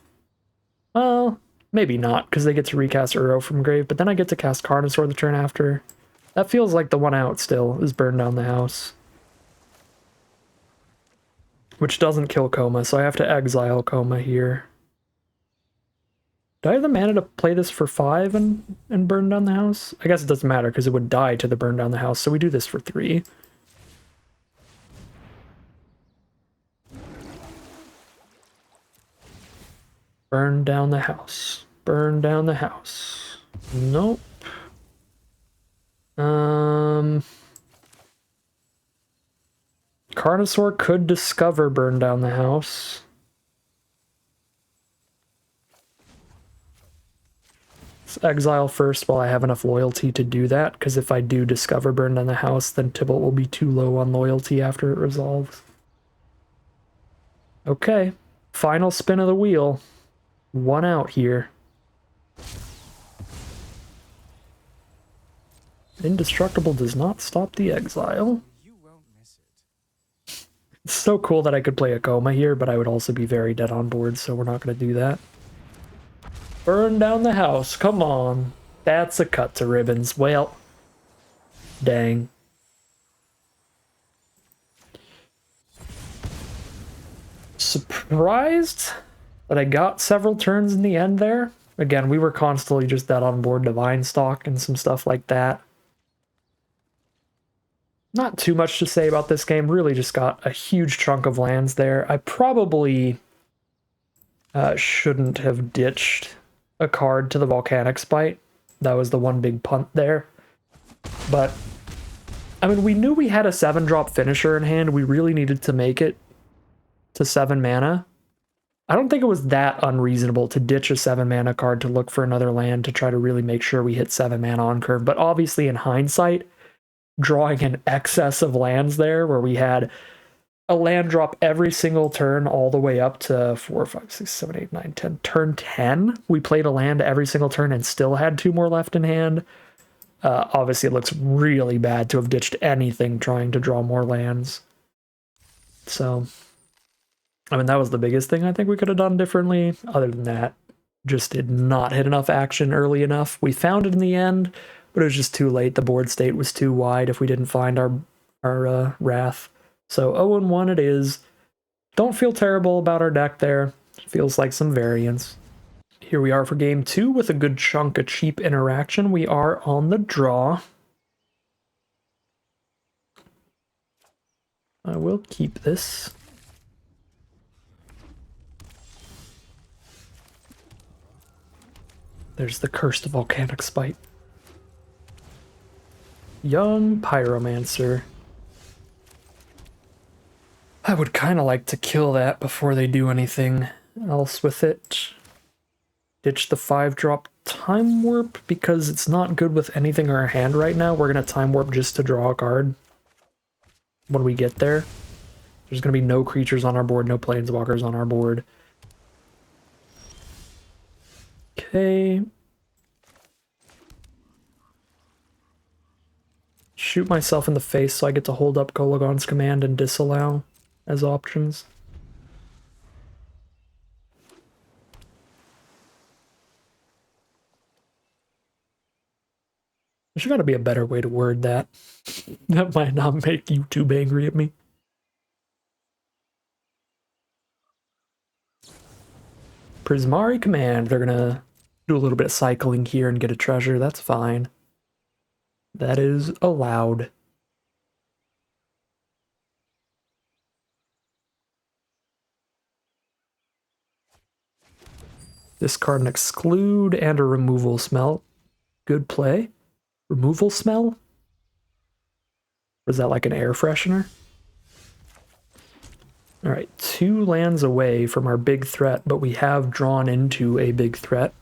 Well, maybe not, because they get to recast Uro from grave, but then I get to cast Carnosaur the turn after. That feels like the one out still, is burn down the house. Which doesn't kill Coma, so I have to exile Coma here. Do I have the mana to play this for 5 and burn down the house? I guess it doesn't matter, because it would die to the burn down the house, so we do this for 3. Burn down the house. Burn down the house. Nope. Carnosaur could discover burn down the house. Let's exile first while I have enough loyalty to do that, because if I do discover burn down the house, then Tybalt will be too low on loyalty after it resolves. Okay, final spin of the wheel. 1 out here. Indestructible does not stop the exile. It's so cool that I could play a Coma here, but I would also be very dead on board, so we're not going to do that. Burn down the house, come on. That's a cut to ribbons. Well, dang. surprised that I got several turns in the end there. Again, we were constantly just dead on board Divine Stock and some stuff like that. Not too much to say about this game. Really just got a huge chunk of lands there. I probably shouldn't have ditched a card to the Volcanic Spite. That was the one big punt there. But, I mean, we knew we had a 7-drop finisher in hand. We really needed to make it to 7 mana. I don't think it was that unreasonable to ditch a 7 mana card to look for another land to try to really make sure we hit 7 mana on curve. But obviously, in hindsight, drawing an excess of lands there where we had a land drop every single turn all the way up to 4, 5, 6, 7, 8, 9, 10. Turn 10, we played a land every single turn and still had 2 more left in hand. Obviously, it looks really bad to have ditched anything trying to draw more lands. So, I mean, that was the biggest thing I think we could have done differently. Other than that, just did not hit enough action early enough. We found it in the end, but it was just too late. The board state was too wide if we didn't find our Wrath. So 0-1 it is. Don't feel terrible about our deck there. Feels like some variance. Here we are for game 2 with a good chunk of cheap interaction. We are on the draw. I will keep this. There's the Cursed Volcanic Spite. Young Pyromancer. I would kind of like to kill that before they do anything else with it. Ditch the 5-drop Time Warp because it's not good with anything in our hand right now. We're going to Time Warp just to draw a card when we get there. There's going to be no creatures on our board, no planeswalkers on our board. Okay. Shoot myself in the face so I get to hold up Kolagon's command and disallow as options. There's got to be a better way to word that. That might not make YouTube angry at me. Prismari command. They're going to do a little bit of cycling here and get a treasure. That's fine. That is allowed. Discard an exclude and a removal smell. Good play. Removal smell? Or is that like an air freshener? Alright, 2 lands away from our big threat, but we have drawn into a big threat.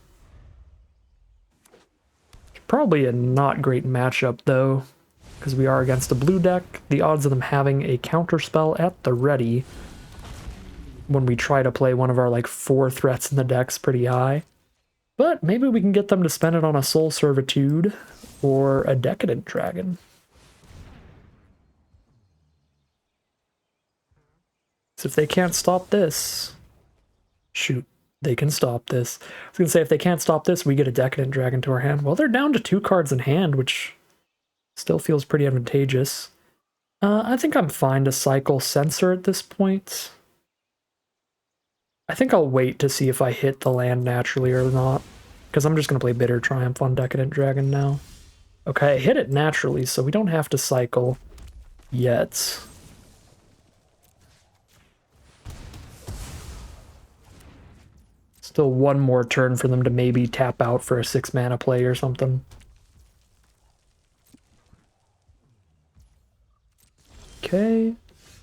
Probably a not great matchup though, because we are against a blue deck. The odds of them having a counterspell at the ready when we try to play one of our like 4 threats in the deck's pretty high. But maybe we can get them to spend it on a Soul Servitude or a Decadent Dragon. So if they can't stop this, shoot, they can stop this. I was going to say, if they can't stop this, we get a Decadent Dragon to our hand. Well, they're down to 2 cards in hand, which still feels pretty advantageous. I think I'm fine to cycle Censor at this point. I think I'll wait to see if I hit the land naturally or not, because I'm just going to play Bitter Triumph on Decadent Dragon now. Okay, I hit it naturally, so we don't have to cycle yet. Still one more turn for them to maybe tap out for a 6 mana play or something. Okay.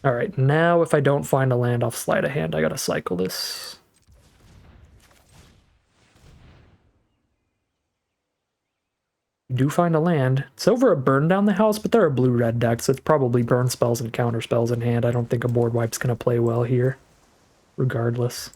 Alright, now if I don't find a land off Sleight of Hand, I gotta cycle this. Do find a land. It's over a Burn Down the House, but they're a blue-red deck, so it's probably burn spells and counter spells in hand. I don't think a board wipe's gonna play well here, regardless.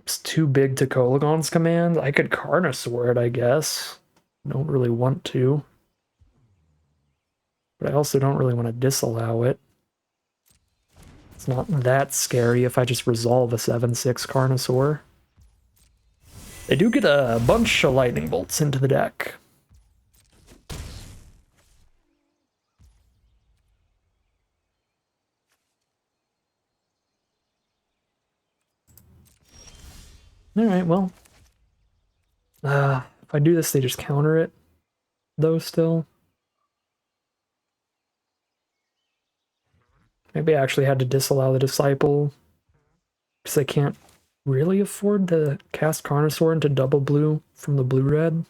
It's too big to Kolagon's command. I could Carnosaur it, I guess. Don't really want to. But I also don't really want to disallow it. It's not that scary if I just resolve a 7/6 Carnosaur. They do get a bunch of lightning bolts into the deck. Alright, well. If I do this, they just counter it, though, still. Maybe I actually had to disallow the Disciple, because I can't really afford to cast Carnosaur into double blue from the blue-red.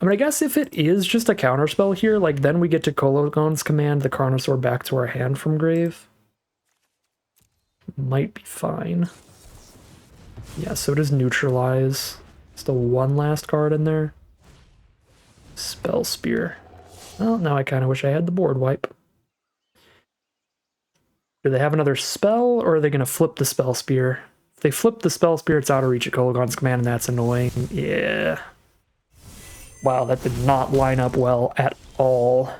I mean, I guess if it is just a counterspell here, like, then we get to Kologon's command the Carnosaur back to our hand from grave. Might be fine. Yeah, so does Neutralize. Still one last card in there. Spell Spear. Well, now I kind of wish I had the board wipe. Do they have another spell, or are they going to flip the Spell Spear? If they flip the Spell Spear, it's out of reach of Kologon's command, and that's annoying. Yeah. Wow, that did not line up well at all.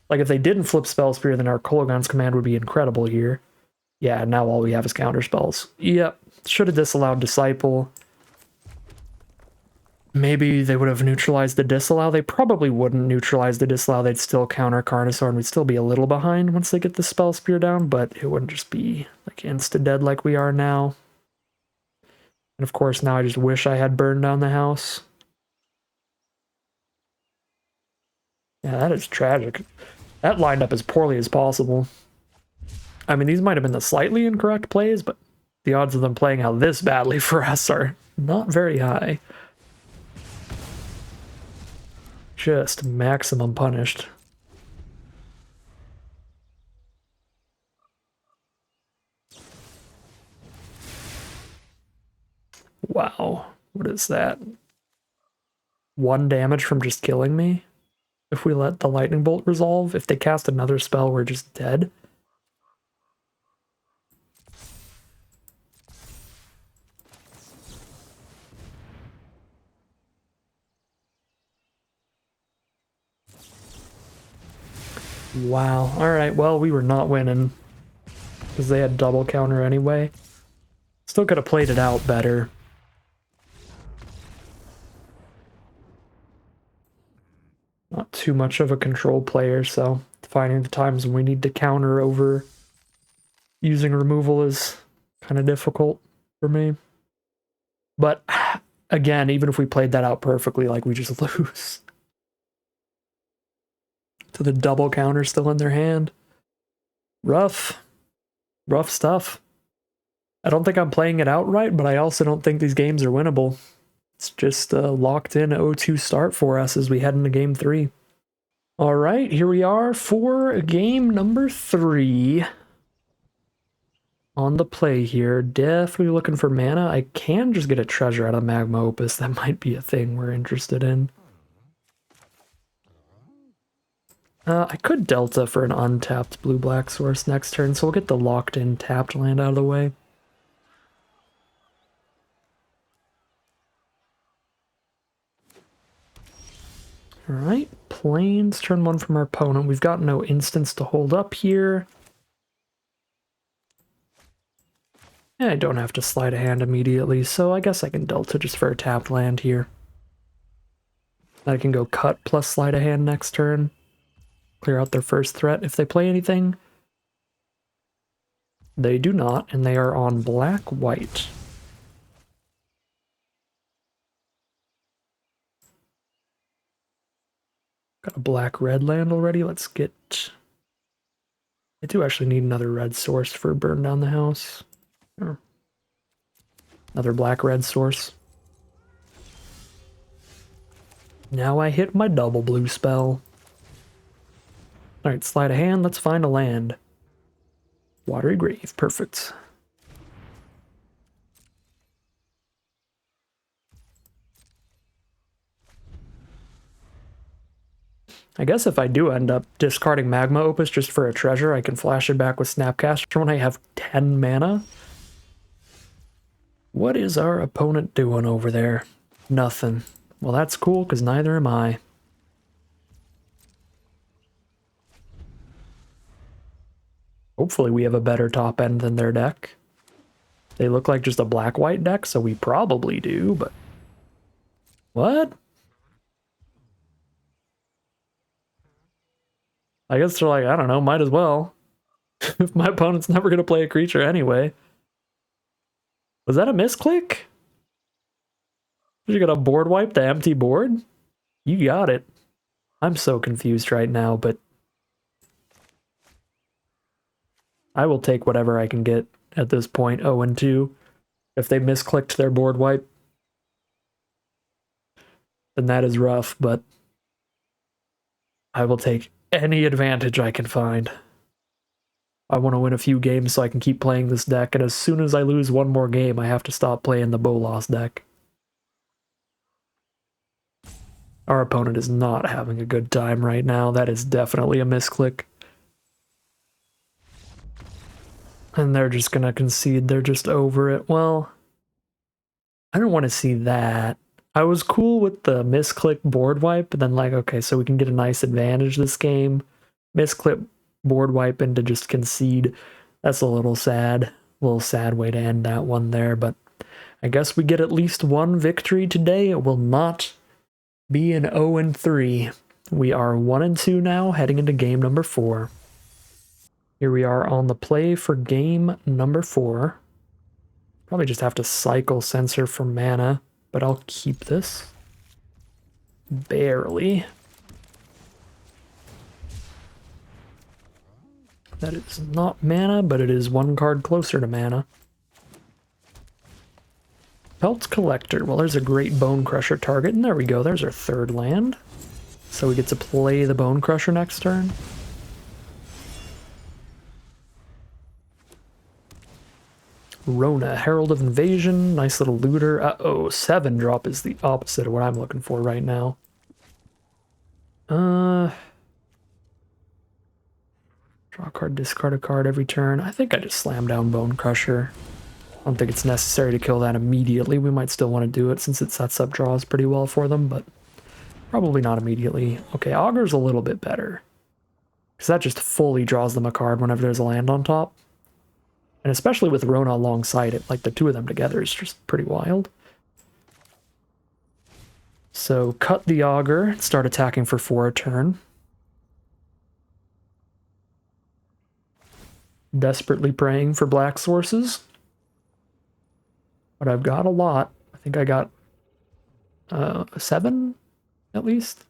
Like, if they didn't flip Spell Spear, then our Kologon's command would be incredible here. Yeah, now all we have is counter spells. Yep, should have disallowed Disciple. Maybe they would have neutralized the disallow. They probably wouldn't neutralize the disallow. They'd still counter Carnosaur, and we'd still be a little behind once they get the Spell Spear down, but it wouldn't just be like insta-dead like we are now. And of course, now I just wish I had burned down the house. Yeah, that is tragic. That lined up as poorly as possible. I mean, these might have been the slightly incorrect plays, but the odds of them playing out this badly for us are not very high. Just maximum punished. Wow, what is that? 1 damage from just killing me? If we let the lightning bolt resolve, if they cast another spell, we're just dead. Wow, alright, well, we were not winning. Because they had double counter anyway. Still could have played it out better. Not too much of a control player, so finding the times when we need to counter over using removal is kind of difficult for me. But again, even if we played that out perfectly, like, we just lose. So the double counter still in their hand. Rough. Rough stuff. I don't think I'm playing it out right, but I also don't think these games are winnable. It's just a locked in 0-2 start for us as we head into game 3. All right, here we are for game number 3. On the play here, definitely looking for mana. I can just get a treasure out of Magma Opus. That might be a thing we're interested in. I could Delta for an untapped blue-black source next turn, so we'll get the locked-in tapped land out of the way. Alright, Plains, turn 1 from our opponent. We've got no instants to hold up here. And I don't have to slide a hand immediately, so I guess I can Delta just for a tapped land here. I can go cut plus slide a hand next turn. Clear out their first threat if they play anything. They do not, and they are on black-white. Got a black-red land already. Let's get... I do actually need another red source for burn down the house. Or another black-red source. Now I hit my double blue spell. Alright, slide a hand, let's find a land. Watery Grave, perfect. I guess if I do end up discarding Magma Opus just for a treasure, I can flash it back with Snapcaster when I have 10 mana. What is our opponent doing over there? Nothing. Well, that's cool, because neither am I. Hopefully we have a better top end than their deck. They look like just a black-white deck, so we probably do, but... What? I guess they're like, I don't know, might as well. If my opponent's never going to play a creature anyway. Was that a misclick? You got a board wipe the empty board? You got it. I'm so confused right now, but I will take whatever I can get at this point, 0-2. If they misclicked their board wipe, then that is rough, but I will take any advantage I can find. I want to win a few games so I can keep playing this deck, and as soon as I lose one more game, I have to stop playing the Bolas deck. Our opponent is not having a good time right now. That is definitely a misclick. And they're just gonna concede. They're just over it. Well, I don't want to see that. I was cool with the misclick board wipe, but then like, okay, so we can get a nice advantage this game. Misclick board wipe and to just concede. That's a little sad. A little sad way to end that one there, but I guess we get at least one victory today. It will not be an 0-3. We are 1-2 now, heading into game number 4. Here we are on the play for game number 4. Probably just have to cycle Censor for mana, but I'll keep this. Barely. That is not mana, but it is one card closer to mana. Pelt's Collector. Well, there's a great Bone Crusher target, and there we go. There's our third land. So we get to play the Bone Crusher next turn. Rona, Herald of Invasion. Nice little looter. Uh-oh, 7-drop is the opposite of what I'm looking for right now. Draw a card, discard a card every turn. I think I just slam down Bone Crusher. I don't think it's necessary to kill that immediately. We might still want to do it since it sets up draws pretty well for them, but probably not immediately. Okay, Augur's a little bit better, because that just fully draws them a card whenever there's a land on top. And especially with Rona alongside it, like the two of them together is just pretty wild. So cut the Augur, start attacking for 4 a turn. Desperately praying for black sources. But I've got a lot. I think I got 7 at least.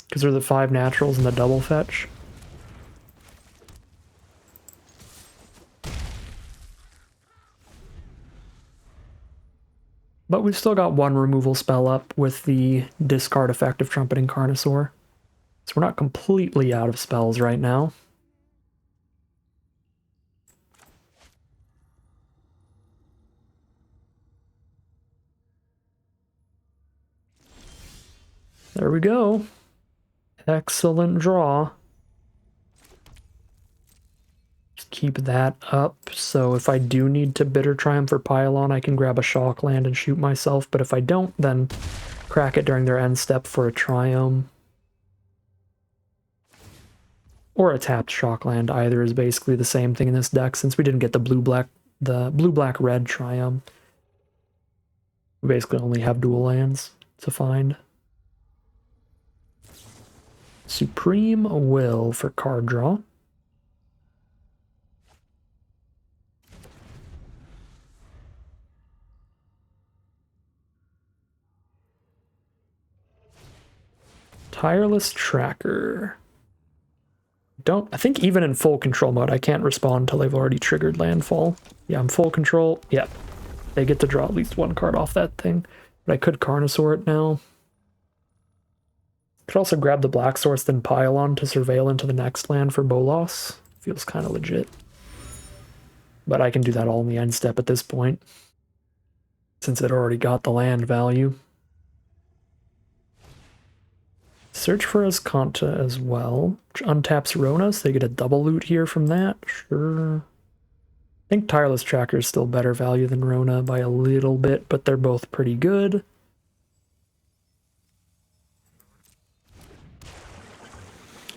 Because they're the 5 naturals and the double fetch. But we've still got 1 removal spell up with the discard effect of Trumpeting Carnosaur. So we're not completely out of spells right now. There we go. Excellent draw. Just keep that up, so if I do need to Bitter Triumph or Pylon, I can grab a Shock Land and shoot myself, but if I don't, then crack it during their end step for a Triumph. Or a tapped Shock Land. Either is basically the same thing in this deck, since we didn't get the blue-black-red Triumph. We basically only have dual lands to find. Supreme Will for card draw. Tireless Tracker. I think even in full control mode, I can't respond until they've already triggered landfall. Yeah, I'm full control. Yeah, they get to draw at least 1 card off that thing. But I could Carnosaur it now. Could also grab the Black Source, then Pylon to surveil into the next land for Bolas. Feels kind of legit. But I can do that all in the end step at this point, since it already got the land value. Search for Azcanta as well, which untaps Rona, so they get a double loot here from that. Sure. I think Tireless Tracker is still better value than Rona by a little bit, but they're both pretty good.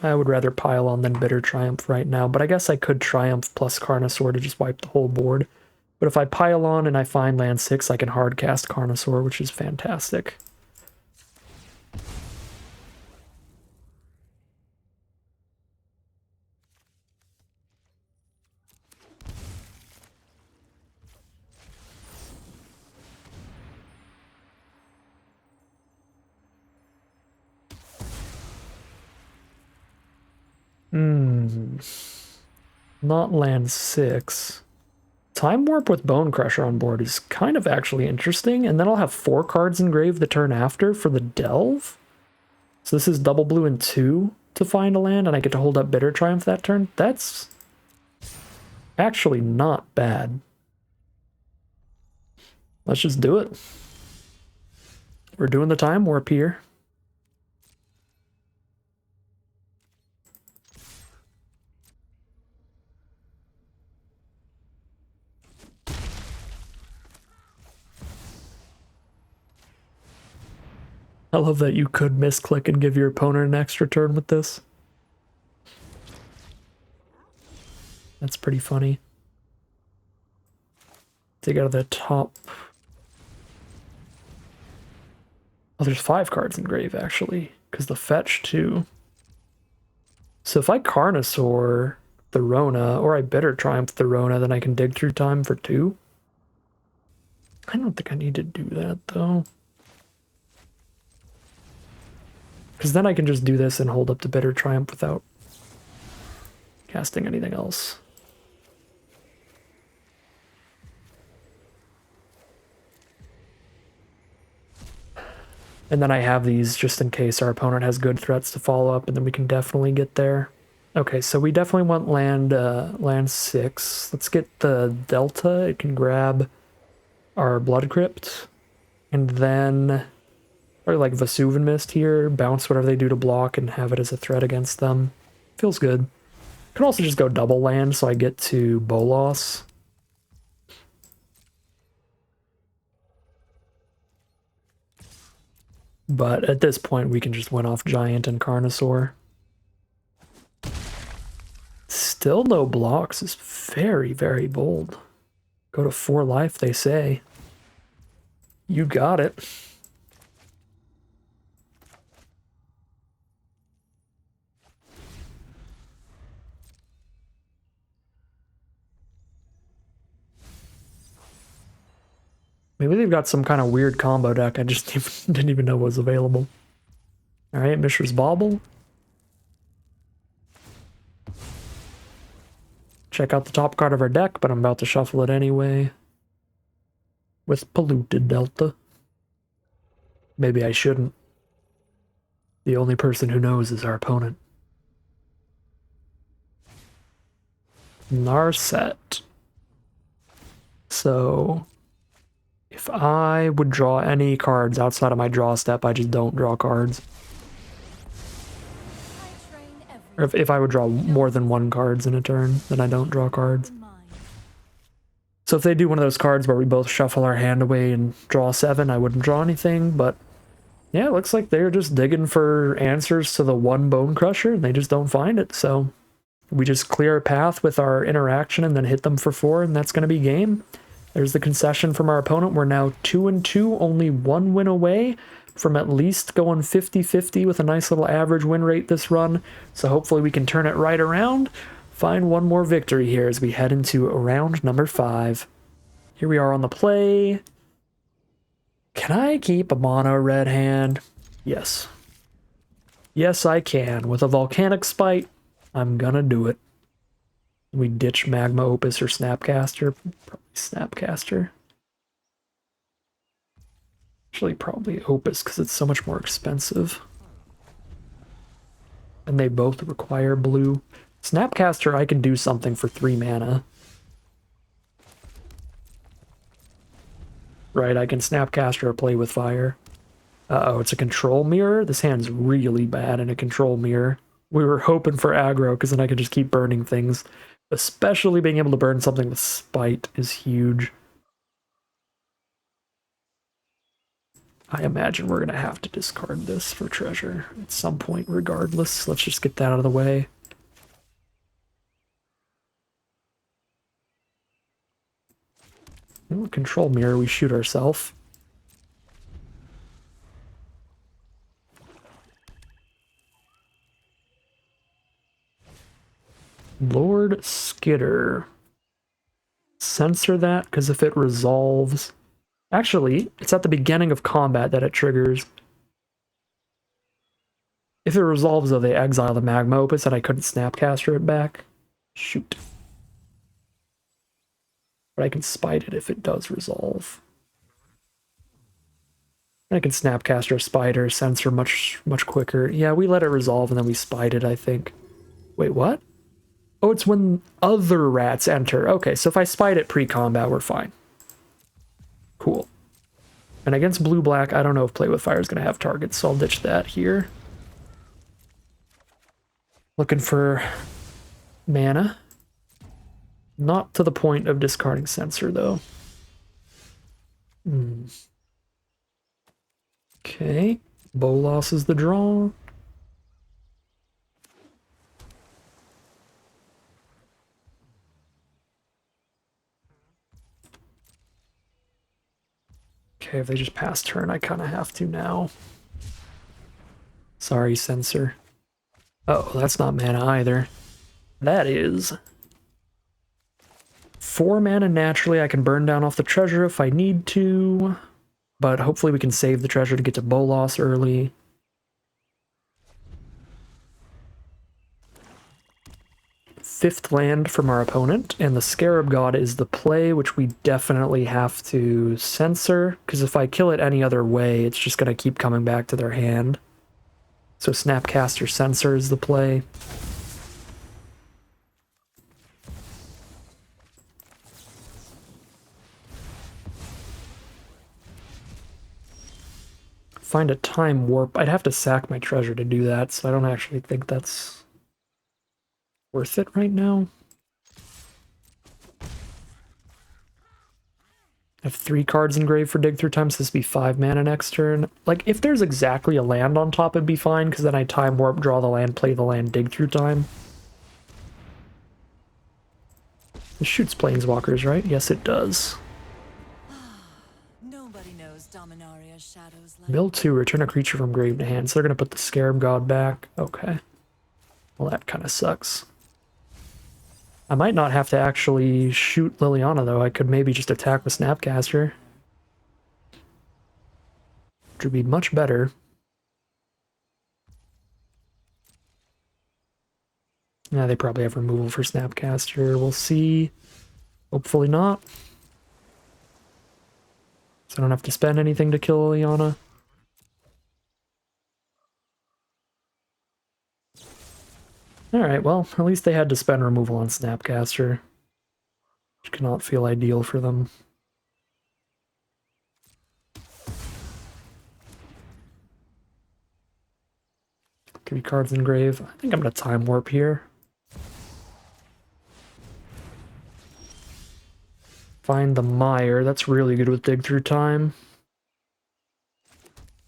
I would rather Pylon than Bitter Triumph right now, but I guess I could Triumph plus Carnosaur to just wipe the whole board. But if I Pylon and I find land 6, I can hardcast Carnosaur, which is fantastic. Hmm. Not land 6. Time Warp with Bone Crusher on board is kind of actually interesting, and then I'll have 4 cards engraved the turn after for the Delve. So this is double blue and 2 to find a land, and I get to hold up Bitter Triumph that turn. That's actually not bad. Let's just do it. We're doing the Time Warp here. I love that you could misclick and give your opponent an extra turn with this. That's pretty funny. Take out of the top. Oh, there's 5 cards in grave, actually, because the fetch, too. So if I Carnosaur the Rona, or I Bitter Triumph the Rona, then I can dig through time for 2. I don't think I need to do that, though. Because then I can just do this and hold up the Bitter Triumph without casting anything else. And then I have these just in case our opponent has good threats to follow up, and then we can definitely get there. Okay, so we definitely want land 6. Let's get the Delta. It can grab our Blood Crypt. And then, or like Vesuvian Mist here, bounce whatever they do to block and have it as a threat against them. Feels good. Could also just go double land so I get to Bolas. But at this point, we can just win off Giant and Carnosaur. Still no blocks is very, very bold. Go to 4 life, they say. You got it. Maybe they've got some kind of weird combo deck I just didn't even know was available. Alright, Mishra's Bauble. Check out the top card of our deck, but I'm about to shuffle it anyway. With Polluted Delta. Maybe I shouldn't. The only person who knows is our opponent. Narset. So, if I would draw any cards outside of my draw step, I just don't draw cards. Or if I would draw more than 1 cards in a turn, then I don't draw cards. So if they do one of those cards where we both shuffle our hand away and draw 7, I wouldn't draw anything, but yeah, it looks like they're just digging for answers to the 1 Bone Crusher, and they just don't find it, so we just clear a path with our interaction and then hit them for 4, and that's going to be game. There's the concession from our opponent. We're now 2-2, only 1 win away from at least going 50-50 with a nice little average win rate this run, so hopefully we can turn it right around, find 1 more victory here as we head into round number 5. Here we are on the play. Can I keep a mono red hand? Yes. Yes, I can. With a Volcanic Spite, I'm gonna do it. We ditch Magma Opus or Snapcaster? Probably Snapcaster. Actually, probably Opus because it's so much more expensive. And they both require blue. Snapcaster, I can do something for 3 mana. Right, I can Snapcaster or play with fire. Uh-oh, it's a control mirror? This hand's really bad in a control mirror. We were hoping for aggro, because then I could just keep burning things. Especially being able to burn something with Spite is huge. I imagine we're going to have to discard this for treasure at some point regardless. Let's just get that out of the way. Control mirror, we shoot ourselves. Lord Skitter. Censor that, because if it resolves... Actually, it's at the beginning of combat that it triggers. If it resolves, though, they exile the Magma Opus and I couldn't Snapcaster it back. Shoot. But I can spite it if it does resolve. I can Snapcaster a Spider, Sensor much quicker. Yeah, we let it resolve and then we spite it, I think. Wait, what? Oh, it's when other rats enter. Okay, so if I spite it pre-combat, we're fine. Cool. And against blue-black, I don't know if Play with Fire is going to have targets, so I'll ditch that here. Looking for mana. Not to the point of discarding Sensor, though. Okay. Bolas is the draw. Okay, if they just pass turn, I kind of have to now. Sorry, Sensor. Oh, that's not mana either. That is 4 mana naturally. I can burn down off the treasure if I need to, but hopefully we can save the treasure to get to Bolas early. Fifth land from our opponent, and the Scarab God is the play, which we definitely have to censor, because if I kill it any other way, it's just going to keep coming back to their hand. So Snapcaster Censor is the play. Find a time warp. I'd have to sack my treasure to do that, so I don't actually think that's worth it right now. I have 3 cards engraved for Dig Through Time, so this would be 5 mana next turn. Like, if there's exactly a land on top, it'd be fine, because then I time warp, draw the land, play the land, Dig Through Time. This shoots Planeswalkers, right? Yes, it does. Nobody knows Dominaria's shadows like Mill 2, return a creature from grave to hand, so they're going to put the Scarab God back. Okay. Well, that kind of sucks. I might not have to actually shoot Liliana, though. I could maybe just attack with Snapcaster. Which would be much better. Yeah, they probably have removal for Snapcaster. We'll see. Hopefully not. So I don't have to spend anything to kill Liliana. Alright, well, at least they had to spend removal on Snapcaster. Which cannot feel ideal for them. Three cards in grave. I think I'm going to time warp here. Find the Mire. That's really good with Dig Through Time.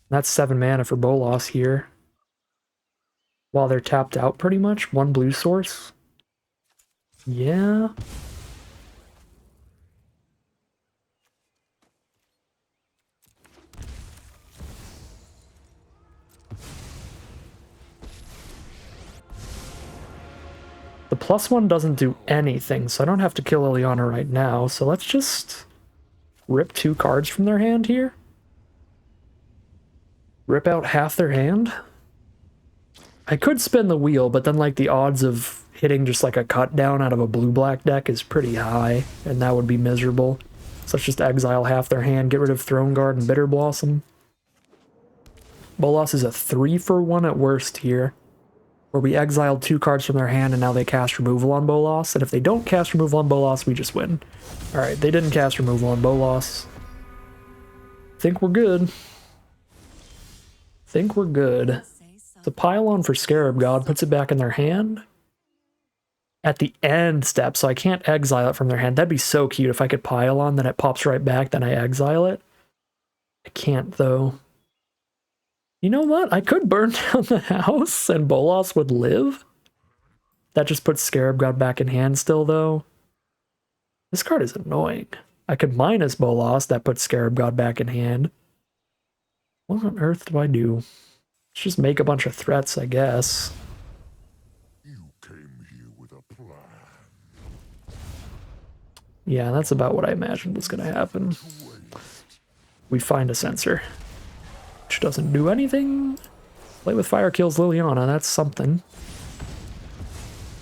That's 7 mana for Bolas here. While they're tapped out pretty much. 1 blue source. Yeah. The +1 doesn't do anything, so I don't have to kill Liliana right now. So let's just rip 2 cards from their hand here. Rip out half their hand. I could spin the wheel, but then like the odds of hitting just like a cut down out of a blue-black deck is pretty high, and that would be miserable. So let's just exile half their hand, get rid of Throne Guard and Bitter Blossom. Bolas is a 3-for-1 at worst here, where we exiled 2 cards from their hand and now they cast removal on Bolas, and if they don't cast removal on Bolas, we just win. Alright, they didn't cast removal on Bolas. Think we're good. Think we're good. The pylon for Scarab God puts it back in their hand at the end step, so I can't exile it from their hand. That'd be so cute if I could pylon, then it pops right back, then I exile it. I can't, though. You know what? I could burn down the house and Bolas would live. That just puts Scarab God back in hand still, though. This card is annoying. I could minus Bolas, that puts Scarab God back in hand. What on earth do I do? Let's just make a bunch of threats, I guess. You came here with a plan. Yeah, that's about what I imagined was going to happen. We find a Censor, which doesn't do anything. Play with fire kills Liliana, that's something.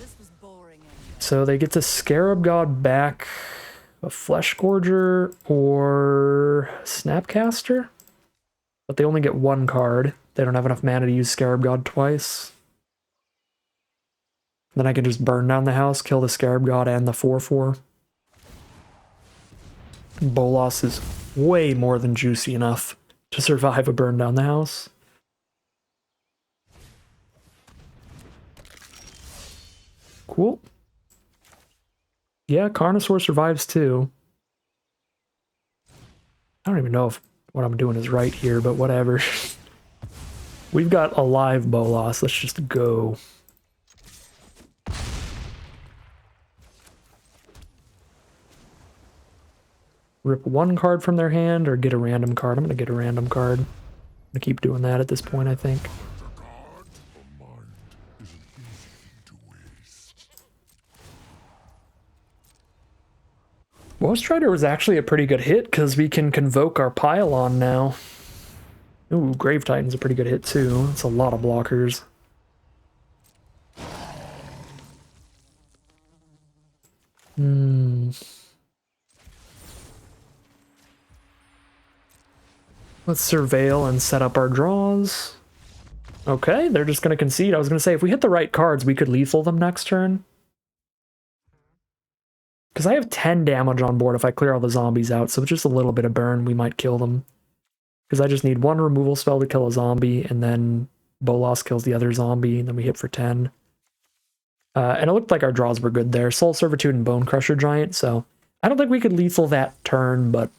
This was boring anyway. So they get to Scarab God back a Flesh Gorger or Snapcaster? But they only get one card. They don't have enough mana to use Scarab God twice. Then I can just burn down the house, kill the Scarab God and the 4/4. Bolas is way more than juicy enough to survive a burn down the house. Cool. Yeah, Carnosaur survives too. I don't even know if what I'm doing is right here, but whatever. We've got a live Bolas. Let's just go. Rip one card from their hand or get a random card. I'm going to get a random card. I'm going to keep doing that at this point, I think. Ghost Rider was actually a pretty good hit because we can convoke our pylon now. Ooh, Grave Titan's a pretty good hit too. That's a lot of blockers. Let's surveil and set up our draws. Okay, they're just going to concede. I was going to say, if we hit the right cards, we could lethal them next turn. Because I have 10 damage on board if I clear all the zombies out, so with just a little bit of burn, we might kill them. Because I just need one removal spell to kill a zombie, and then Bolas kills the other zombie, and then we hit for 10. And it looked like our draws were good there. Soul Servitude and Bone Crusher Giant, so I don't think we could lethal that turn, but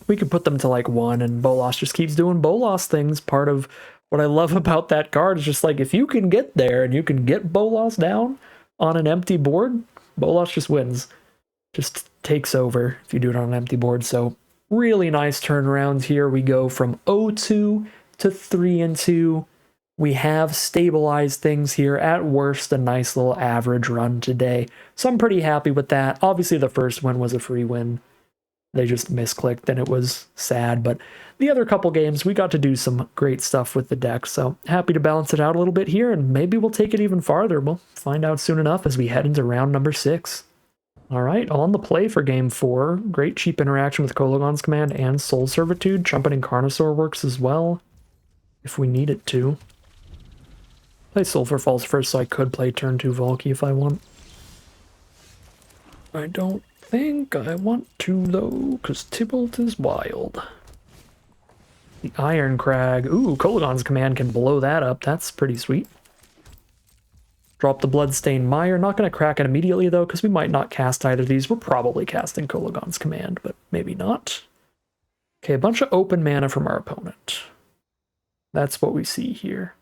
we could put them to like 1, and Bolas just keeps doing Bolas things. Part of what I love about that card is just like, if you can get there and you can get Bolas down on an empty board, Bolas just wins. Just takes over if you do it on an empty board. So really nice turnarounds here. We go from 0-2 to 3-2. We have stabilized things here. At worst, a nice little average run today. So I'm pretty happy with that. Obviously, the first win was a free win. They just misclicked and it was sad. But the other couple games, we got to do some great stuff with the deck. So happy to balance it out a little bit here, and maybe we'll take it even farther. We'll find out soon enough as we head into round number 6. All right, on the play for game 4. Great cheap interaction with Kolagon's Command and Soul Servitude. Trumpeting Carnosaur works as well, if we need it to. Play Sulfur Falls first, so I could play turn 2 Valky if I want. I don't think I want to, though, because Tybalt is wild. The Iron Crag. Ooh, Kolagon's Command can blow that up. That's pretty sweet. Drop the Bloodstained Mire. Not going to crack it immediately, though, because we might not cast either of these. We're probably casting Kolagon's Command, but maybe not. Okay, a bunch of open mana from our opponent. That's what we see here.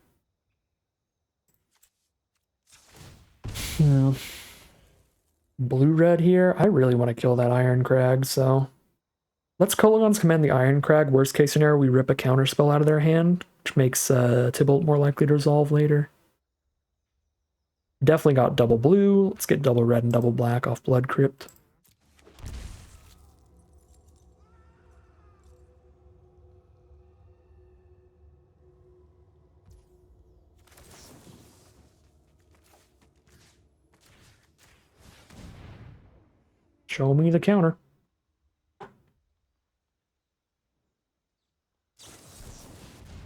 Yeah. Blue-red here. I really want to kill that Iron Crag, so... Let's Kolagon's Command the Iron Crag. Worst case scenario, we rip a counterspell out of their hand, which makes Tybalt more likely to resolve later. Definitely got double blue. Let's get double red and double black off Blood Crypt. Show me the counter.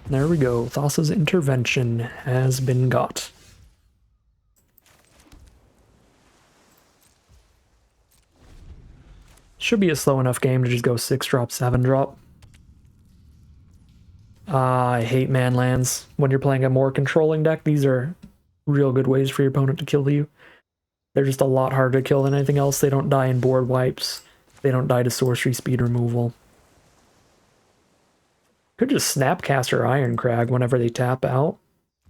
There we go. Thassa's Intervention has been got. Should be a slow enough game to just go 6-drop, 7-drop. I hate manlands. When you're playing a more controlling deck, these are real good ways for your opponent to kill you. They're just a lot harder to kill than anything else. They don't die in board wipes. They don't die to sorcery speed removal. Could just Snapcaster Iron Crag whenever they tap out.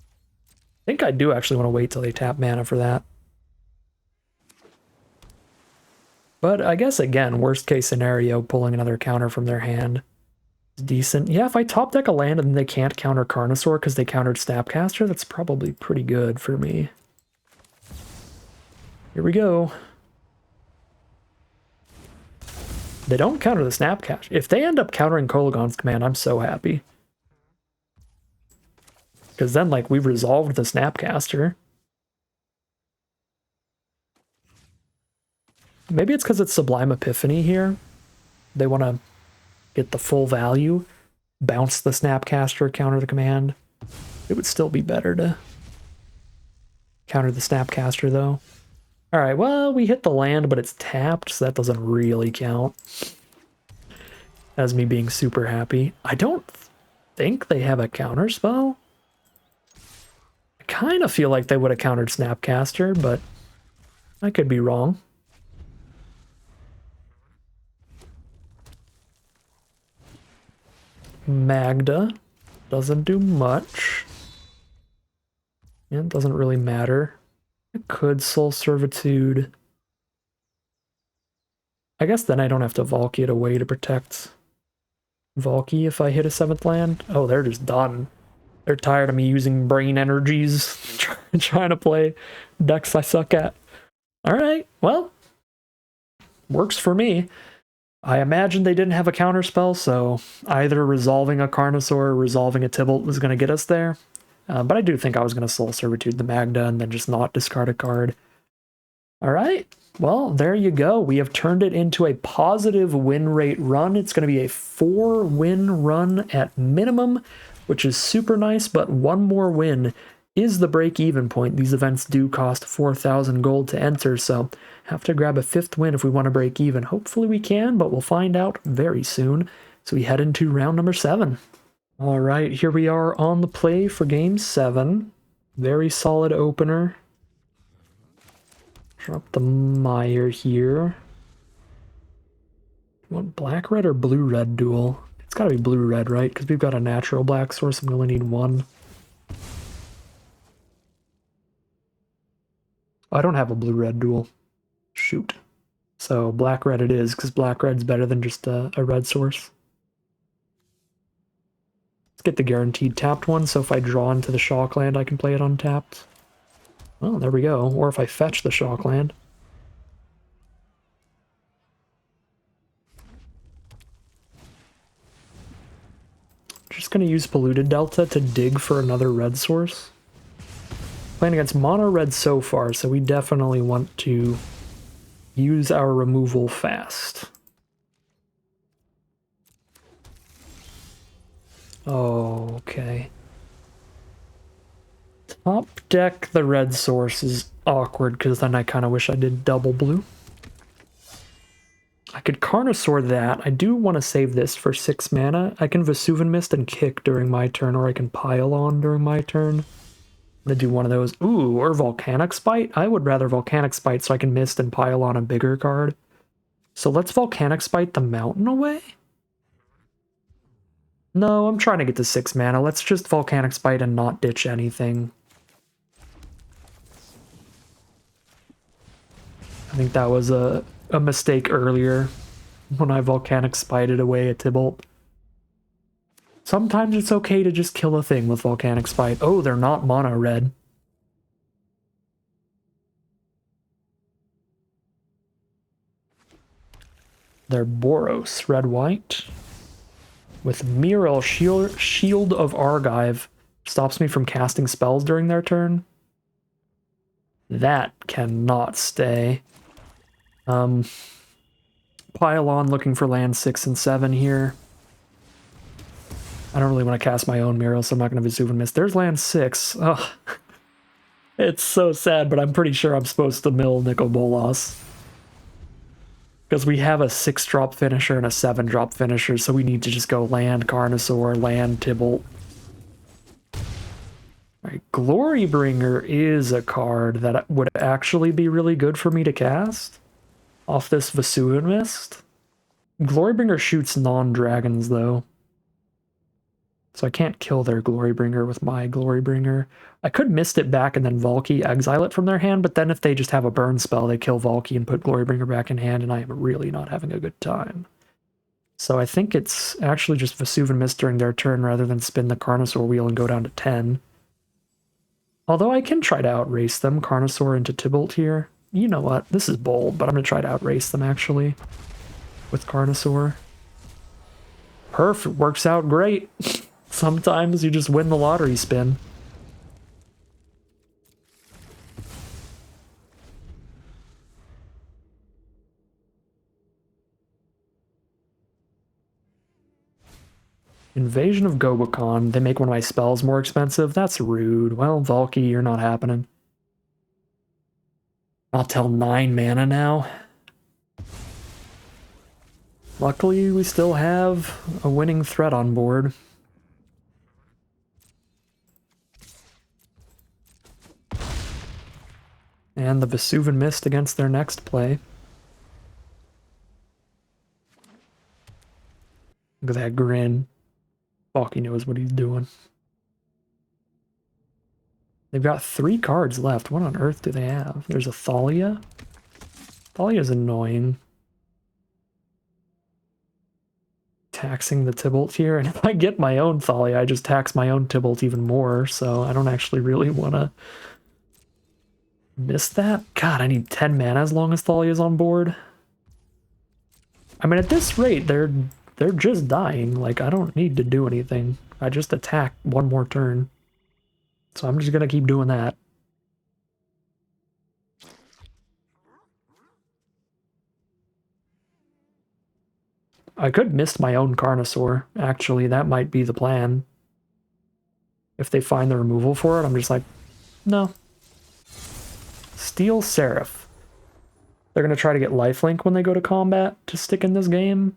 I think I do actually want to wait till they tap mana for that. But I guess, again, worst case scenario, pulling another counter from their hand is decent. Yeah, if I top deck a land and they can't counter Carnosaur because they countered Snapcaster, that's probably pretty good for me. Here we go. They don't counter the Snapcaster. If they end up countering Kolagon's Command, I'm so happy. Because then, like, we've resolved the Snapcaster. Maybe it's because it's Sublime Epiphany here. They want to get the full value, bounce the Snapcaster, counter the command. It would still be better to counter the Snapcaster, though. Alright, well, we hit the land, but it's tapped, so that doesn't really count. As me being super happy. I don't think they have a counter spell. I kind of feel like they would have countered Snapcaster, but I could be wrong. Magda doesn't do much. Yeah, it doesn't really matter. I could Soul Servitude. I guess then I don't have to Valky it away to protect Valky if I hit a 7th land. Oh, they're just done. They're tired of me using brain energies trying to play decks I suck at. Alright, well, works for me. I imagine they didn't have a counterspell, so either resolving a Carnosaur or resolving a Tybalt was going to get us there. But I do think I was going to Soul Servitude the Magda and then just not discard a card. Alright, well, there you go. We have turned it into a positive win rate run. It's going to be a 4-win run at minimum, which is super nice, but one more win is the break-even point. These events do cost 4,000 gold to enter, so have to grab a 5th win if we want to break even. Hopefully we can, but we'll find out very soon. So we head into round number 7. All right, here we are on the play for game 7. Very solid opener. Drop the Mire here. You want black-red or blue-red duel? It's gotta be blue-red, right? Because we've got a natural black source and we only need one. I don't have a blue-red duel. Shoot. So black-red it is, because black-red's better than just a red source. Let's get the guaranteed tapped one, so if I draw into the Shockland, I can play it untapped. Well, there we go. Or if I fetch the Shockland. Just going to use Polluted Delta to dig for another red source. Playing against mono red so far, so we definitely want to use our removal fast. Oh, okay. Top deck the red source is awkward, because then I kind of wish I did double blue. I could Carnosaur that. I do want to save this for 6 mana. I can Vesuvian Mist and kick during my turn, or I can pile on during my turn. I'm going to do one of those. Ooh, or Volcanic Spite? I would rather Volcanic Spite so I can mist and pile on a bigger card. So let's Volcanic Spite the mountain away? No, I'm trying to get to 6 mana. Let's just Volcanic Spite and not ditch anything. I think that was a mistake earlier when I Volcanic Spited away a Tybalt. Sometimes it's okay to just kill a thing with Volcanic Spite. Oh, they're not mono red. They're Boros, red-white. With Mirel, Shield of Argive stops me from casting spells during their turn. That cannot stay. Pile on looking for land 6 and 7 here. I don't really want to cast my own Mirror, so I'm not going to Vesuvian Mist. There's land 6. Ugh. It's so sad, but I'm pretty sure I'm supposed to mill Nicol Bolas. Because we have a 6-drop finisher and a 7-drop finisher, so we need to just go land Carnosaur, land Tybalt. Alright, Glorybringer is a card that would actually be really good for me to cast off this Vesuvian Mist. Glorybringer shoots non-dragons, though. So I can't kill their Glorybringer with my Glorybringer. I could mist it back and then Valky exile it from their hand, but then if they just have a burn spell, they kill Valky and put Glorybringer back in hand, and I am really not having a good time. So I think it's actually just Vesuvian Mist during their turn rather than spin the Carnosaur wheel and go down to 10. Although I can try to outrace them, Carnosaur into Tybalt here. You know what? This is bold, but I'm going to try to outrace them, actually, with Carnosaur. Perfect. Works out great. Sometimes you just win the lottery spin. Invasion of Gobakon. They make one of my spells more expensive. That's rude. Well, Valky, you're not happening. I'll tell 9 mana now. Luckily, we still have a winning threat on board. And the Vesuvan Mist against their next play. Look at that grin. Valky knows what he's doing. They've got 3 cards left. What on earth do they have? There's a Thalia. Thalia's annoying. Taxing the Tybalt here, and if I get my own Thalia, I just tax my own Tybalt even more, so I don't actually really want to miss that. God, I need 10 mana as long as Thalia's on board. I mean, at this rate, they're just dying. Like, I don't need to do anything. I just attack one more turn. So I'm just gonna keep doing that. I could miss my own Carnosaur. Actually, that might be the plan. If they find the removal for it, I'm just like, no. Steel Seraph. They're going to try to get lifelink when they go to combat to stick in this game.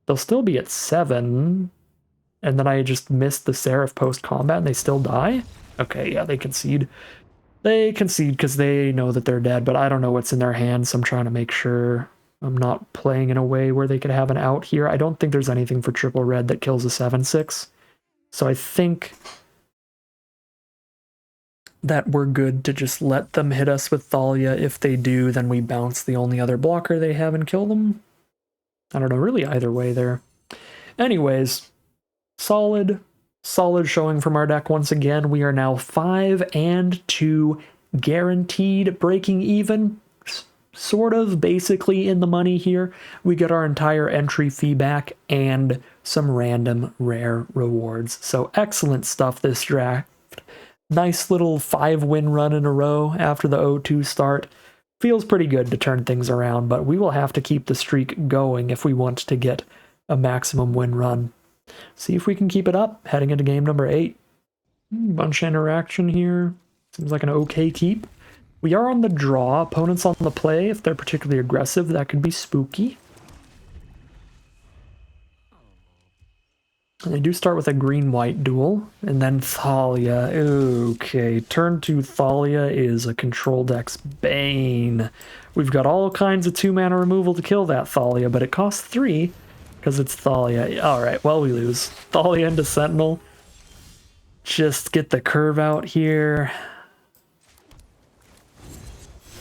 They'll still be at 7. And then I just missed the Seraph post-combat and they still die? Okay, yeah, they concede. They concede because they know that they're dead, but I don't know what's in their hands, so I'm trying to make sure I'm not playing in a way where they could have an out here. I don't think there's anything for triple red that kills a 7/6. So I think that we're good to just let them hit us with Thalia. If they do, then we bounce the only other blocker they have and kill them. I don't know, really either way there. Anyways, solid showing from our deck once again. We are now 5-2 guaranteed breaking even. Sort of basically in the money here. We get our entire entry fee back and some random rare rewards. So excellent stuff this draft. Nice little 5-win run in a row after the 0-2 start. Feels pretty good to turn things around, but we will have to keep the streak going if we want to get a maximum win run. See if we can keep it up heading into game number 8. Bunch of interaction here. Seems like an okay keep. We are on the draw. Opponents on the play. If they're particularly aggressive, that could be spooky. And they do start with a green-white duel, and then Thalia. Okay, turn 2 Thalia is a control deck's bane. We've got all kinds of 2-mana removal to kill that Thalia, but it costs 3 because it's Thalia. Alright, well, we lose. Thalia into Sentinel. Just get the curve out here.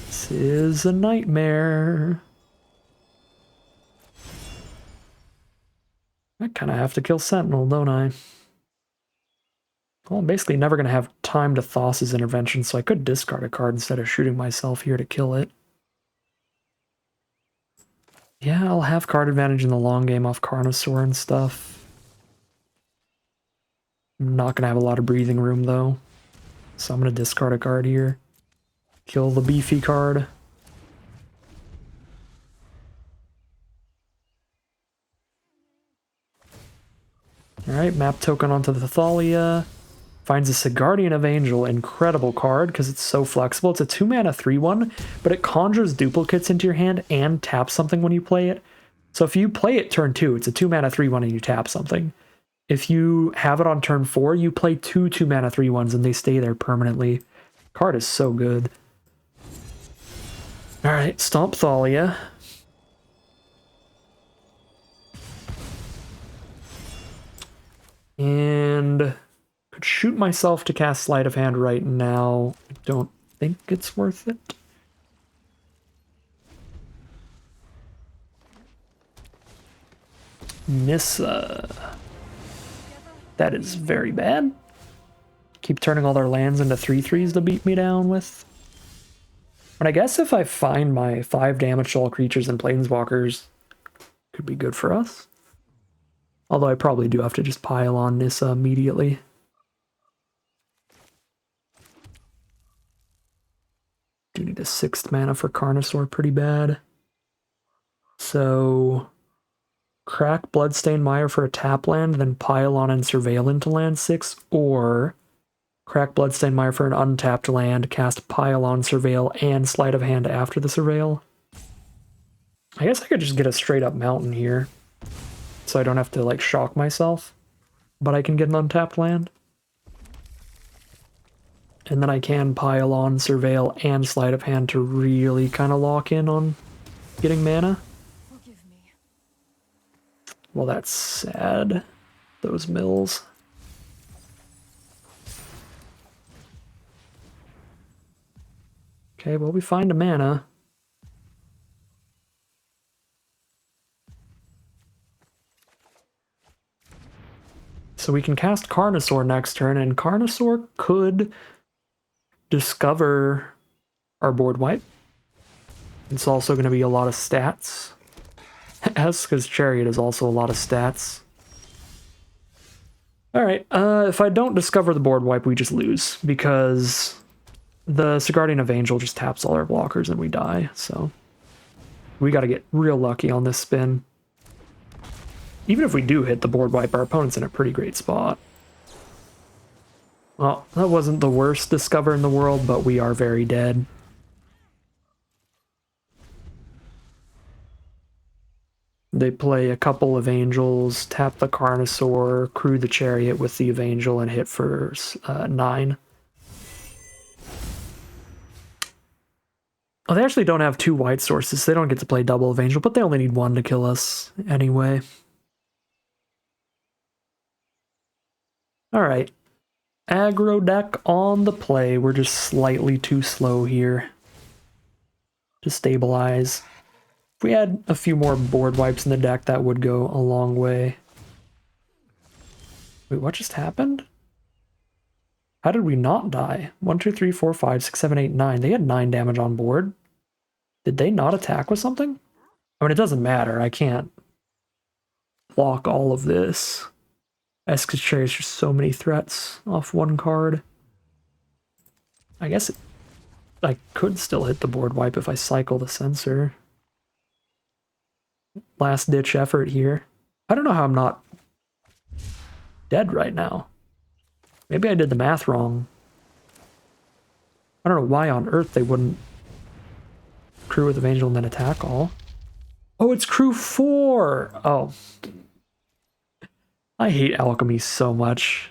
This is a nightmare. I kind of have to kill Sentinel, don't I? Well, I'm basically never going to have time to Thassa's intervention, so I could discard a card instead of shooting myself here to kill it. Yeah, I'll have card advantage in the long game off Carnosaur and stuff. I'm not going to have a lot of breathing room, though. So I'm going to discard a card here. Kill the beefy card. Alright, map token onto the Thalia. Finds a Guardian of Angel, incredible card because it's so flexible. It's a 2-mana 3/1, but it conjures duplicates into your hand and taps something when you play it. So if you play it turn 2, it's a 2-mana 3/1 and you tap something. If you have it on turn 4, you play 2-2-mana 3/1s and they stay there permanently. Card is so good. Alright, Stomp Thalia. And could shoot myself to cast Sleight of Hand right now. I don't think it's worth it. Nissa. That is very bad. Keep turning all their lands into 3/3s to beat me down with. But I guess if I find my 5 damage to all creatures and planeswalkers, could be good for us. Although I probably do have to just pile on Nissa immediately. Do need a 6th mana for Carnosaur pretty bad. So crack Bloodstained Mire for a tap land, then pile on and surveil into land 6, or crack Bloodstained Mire for an untapped land, cast pile on, surveil, and sleight of hand after the surveil. I guess I could just get a straight up mountain here, so I don't have to like shock myself, but I can get an untapped land. And then I can pile on, surveil, and sleight of hand to really kind of lock in on getting mana. Forgive me. Well, that's sad. Those mills. Okay, well, we find a mana. So we can cast Carnosaur next turn, and Carnosaur could discover our board wipe. It's also going to be a lot of stats. S, because Chariot is also a lot of stats. Alright, if I don't discover the board wipe, we just lose, because the Sigardian of Angel just taps all our blockers and we die, so we gotta get real lucky on this spin. Even if we do hit the board wipe, our opponent's in a pretty great spot. Well, that wasn't the worst discover in the world, but we are very dead. They play a couple of Angels, tap the Carnosaur, crew the Chariot with the Evangel, and hit for 9. Oh, they actually don't have 2 white sources. So they don't get to play double Evangel, but they only need 1 to kill us anyway. Alright. Aggro deck on the play. We're just slightly too slow here to stabilize. If we had a few more board wipes in the deck, that would go a long way. Wait, what just happened? How did we not die? 1, 2, 3, 4, 5, 6, 7, 8, 9. They had 9 damage on board. Did they not attack with something? I mean, it doesn't matter. I can't block all of this. Because Chariot's just so many threats off 1 card. I guess I could still hit the board wipe if I cycle the sensor. Last ditch effort here. I don't know how I'm not dead right now. Maybe I did the math wrong. I don't know why on earth they wouldn't crew with Evangel and then attack all. Oh, it's crew 4! Oh. I hate alchemy so much.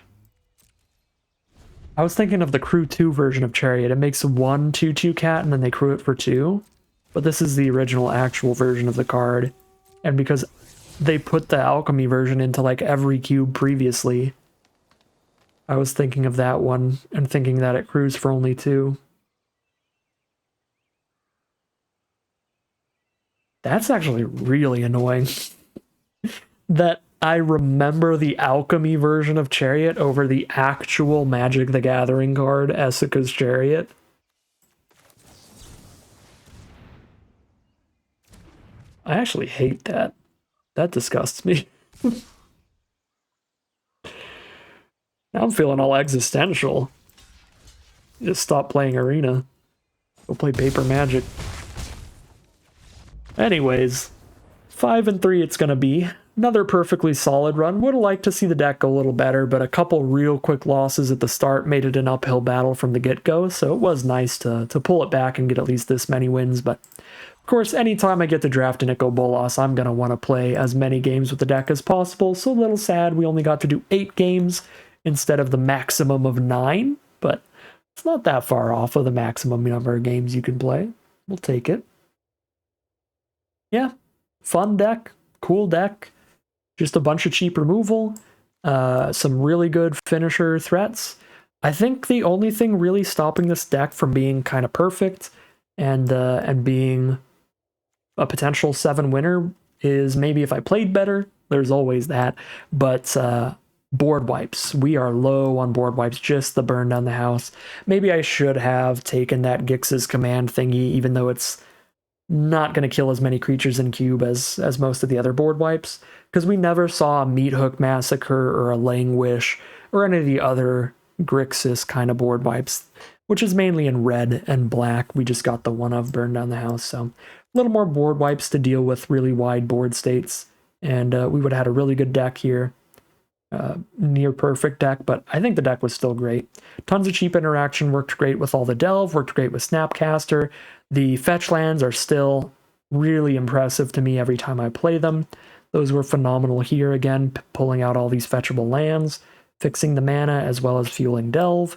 I was thinking of the crew 2 version of Chariot. It makes 1 2/2 cat and then they crew it for 2. But this is the original actual version of the card. And because they put the alchemy version into like every cube previously, I was thinking of that one and thinking that it crews for only 2. That's actually really annoying. That I remember the alchemy version of Chariot over the actual Magic the Gathering card, Essica's Chariot. I actually hate that. That disgusts me. Now I'm feeling all existential. Just stop playing Arena. Go play Paper Magic. Anyways, 5-3 it's gonna be. Another perfectly solid run. Would have liked to see the deck go a little better, but a couple real quick losses at the start made it an uphill battle from the get-go, so it was nice to pull it back and get at least this many wins, but of course, anytime I get to draft an Nico Bolas, I'm going to want to play as many games with the deck as possible, so a little sad we only got to do 8 games instead of the maximum of 9, but it's not that far off of the maximum number of games you can play. We'll take it. Yeah, fun deck, cool deck, just a bunch of cheap removal, some really good finisher threats. I think the only thing really stopping this deck from being kind of perfect and being a potential 7 winner is maybe if I played better. There's always that, but board wipes. We are low on board wipes, just the burn down the house. Maybe I should have taken that Gix's command thingy, even though it's not going to kill as many creatures in cube as most of the other board wipes, because we never saw a Meat Hook Massacre or a Languish or any of the other Grixis kind of board wipes, which is mainly in red and black. We just got the one of Burn Down the House, so a little more board wipes to deal with really wide board states and we would have had a really good deck here. Near perfect deck, but I think the deck was still great. Tons of cheap interaction, worked great with all the delve, worked great with Snapcaster. The fetch lands are still really impressive to me every time I play them. Those were phenomenal here again, pulling out all these fetchable lands, fixing the mana as well as fueling delve.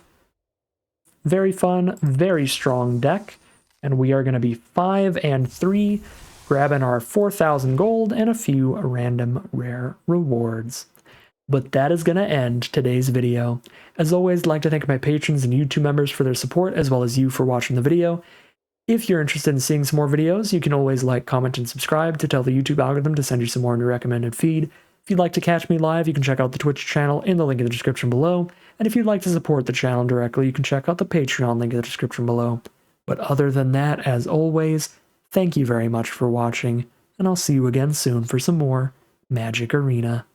Very fun, very strong deck, and we are going to be 5-3, grabbing our 4,000 gold and a few random rare rewards. But that is going to end today's video. As always, I'd like to thank my patrons and YouTube members for their support, as well as you for watching the video. If you're interested in seeing some more videos, you can always like, comment, and subscribe to tell the YouTube algorithm to send you some more in your recommended feed. If you'd like to catch me live, you can check out the Twitch channel in the link in the description below. And if you'd like to support the channel directly, you can check out the Patreon link in the description below. But other than that, as always, thank you very much for watching, and I'll see you again soon for some more Magic Arena.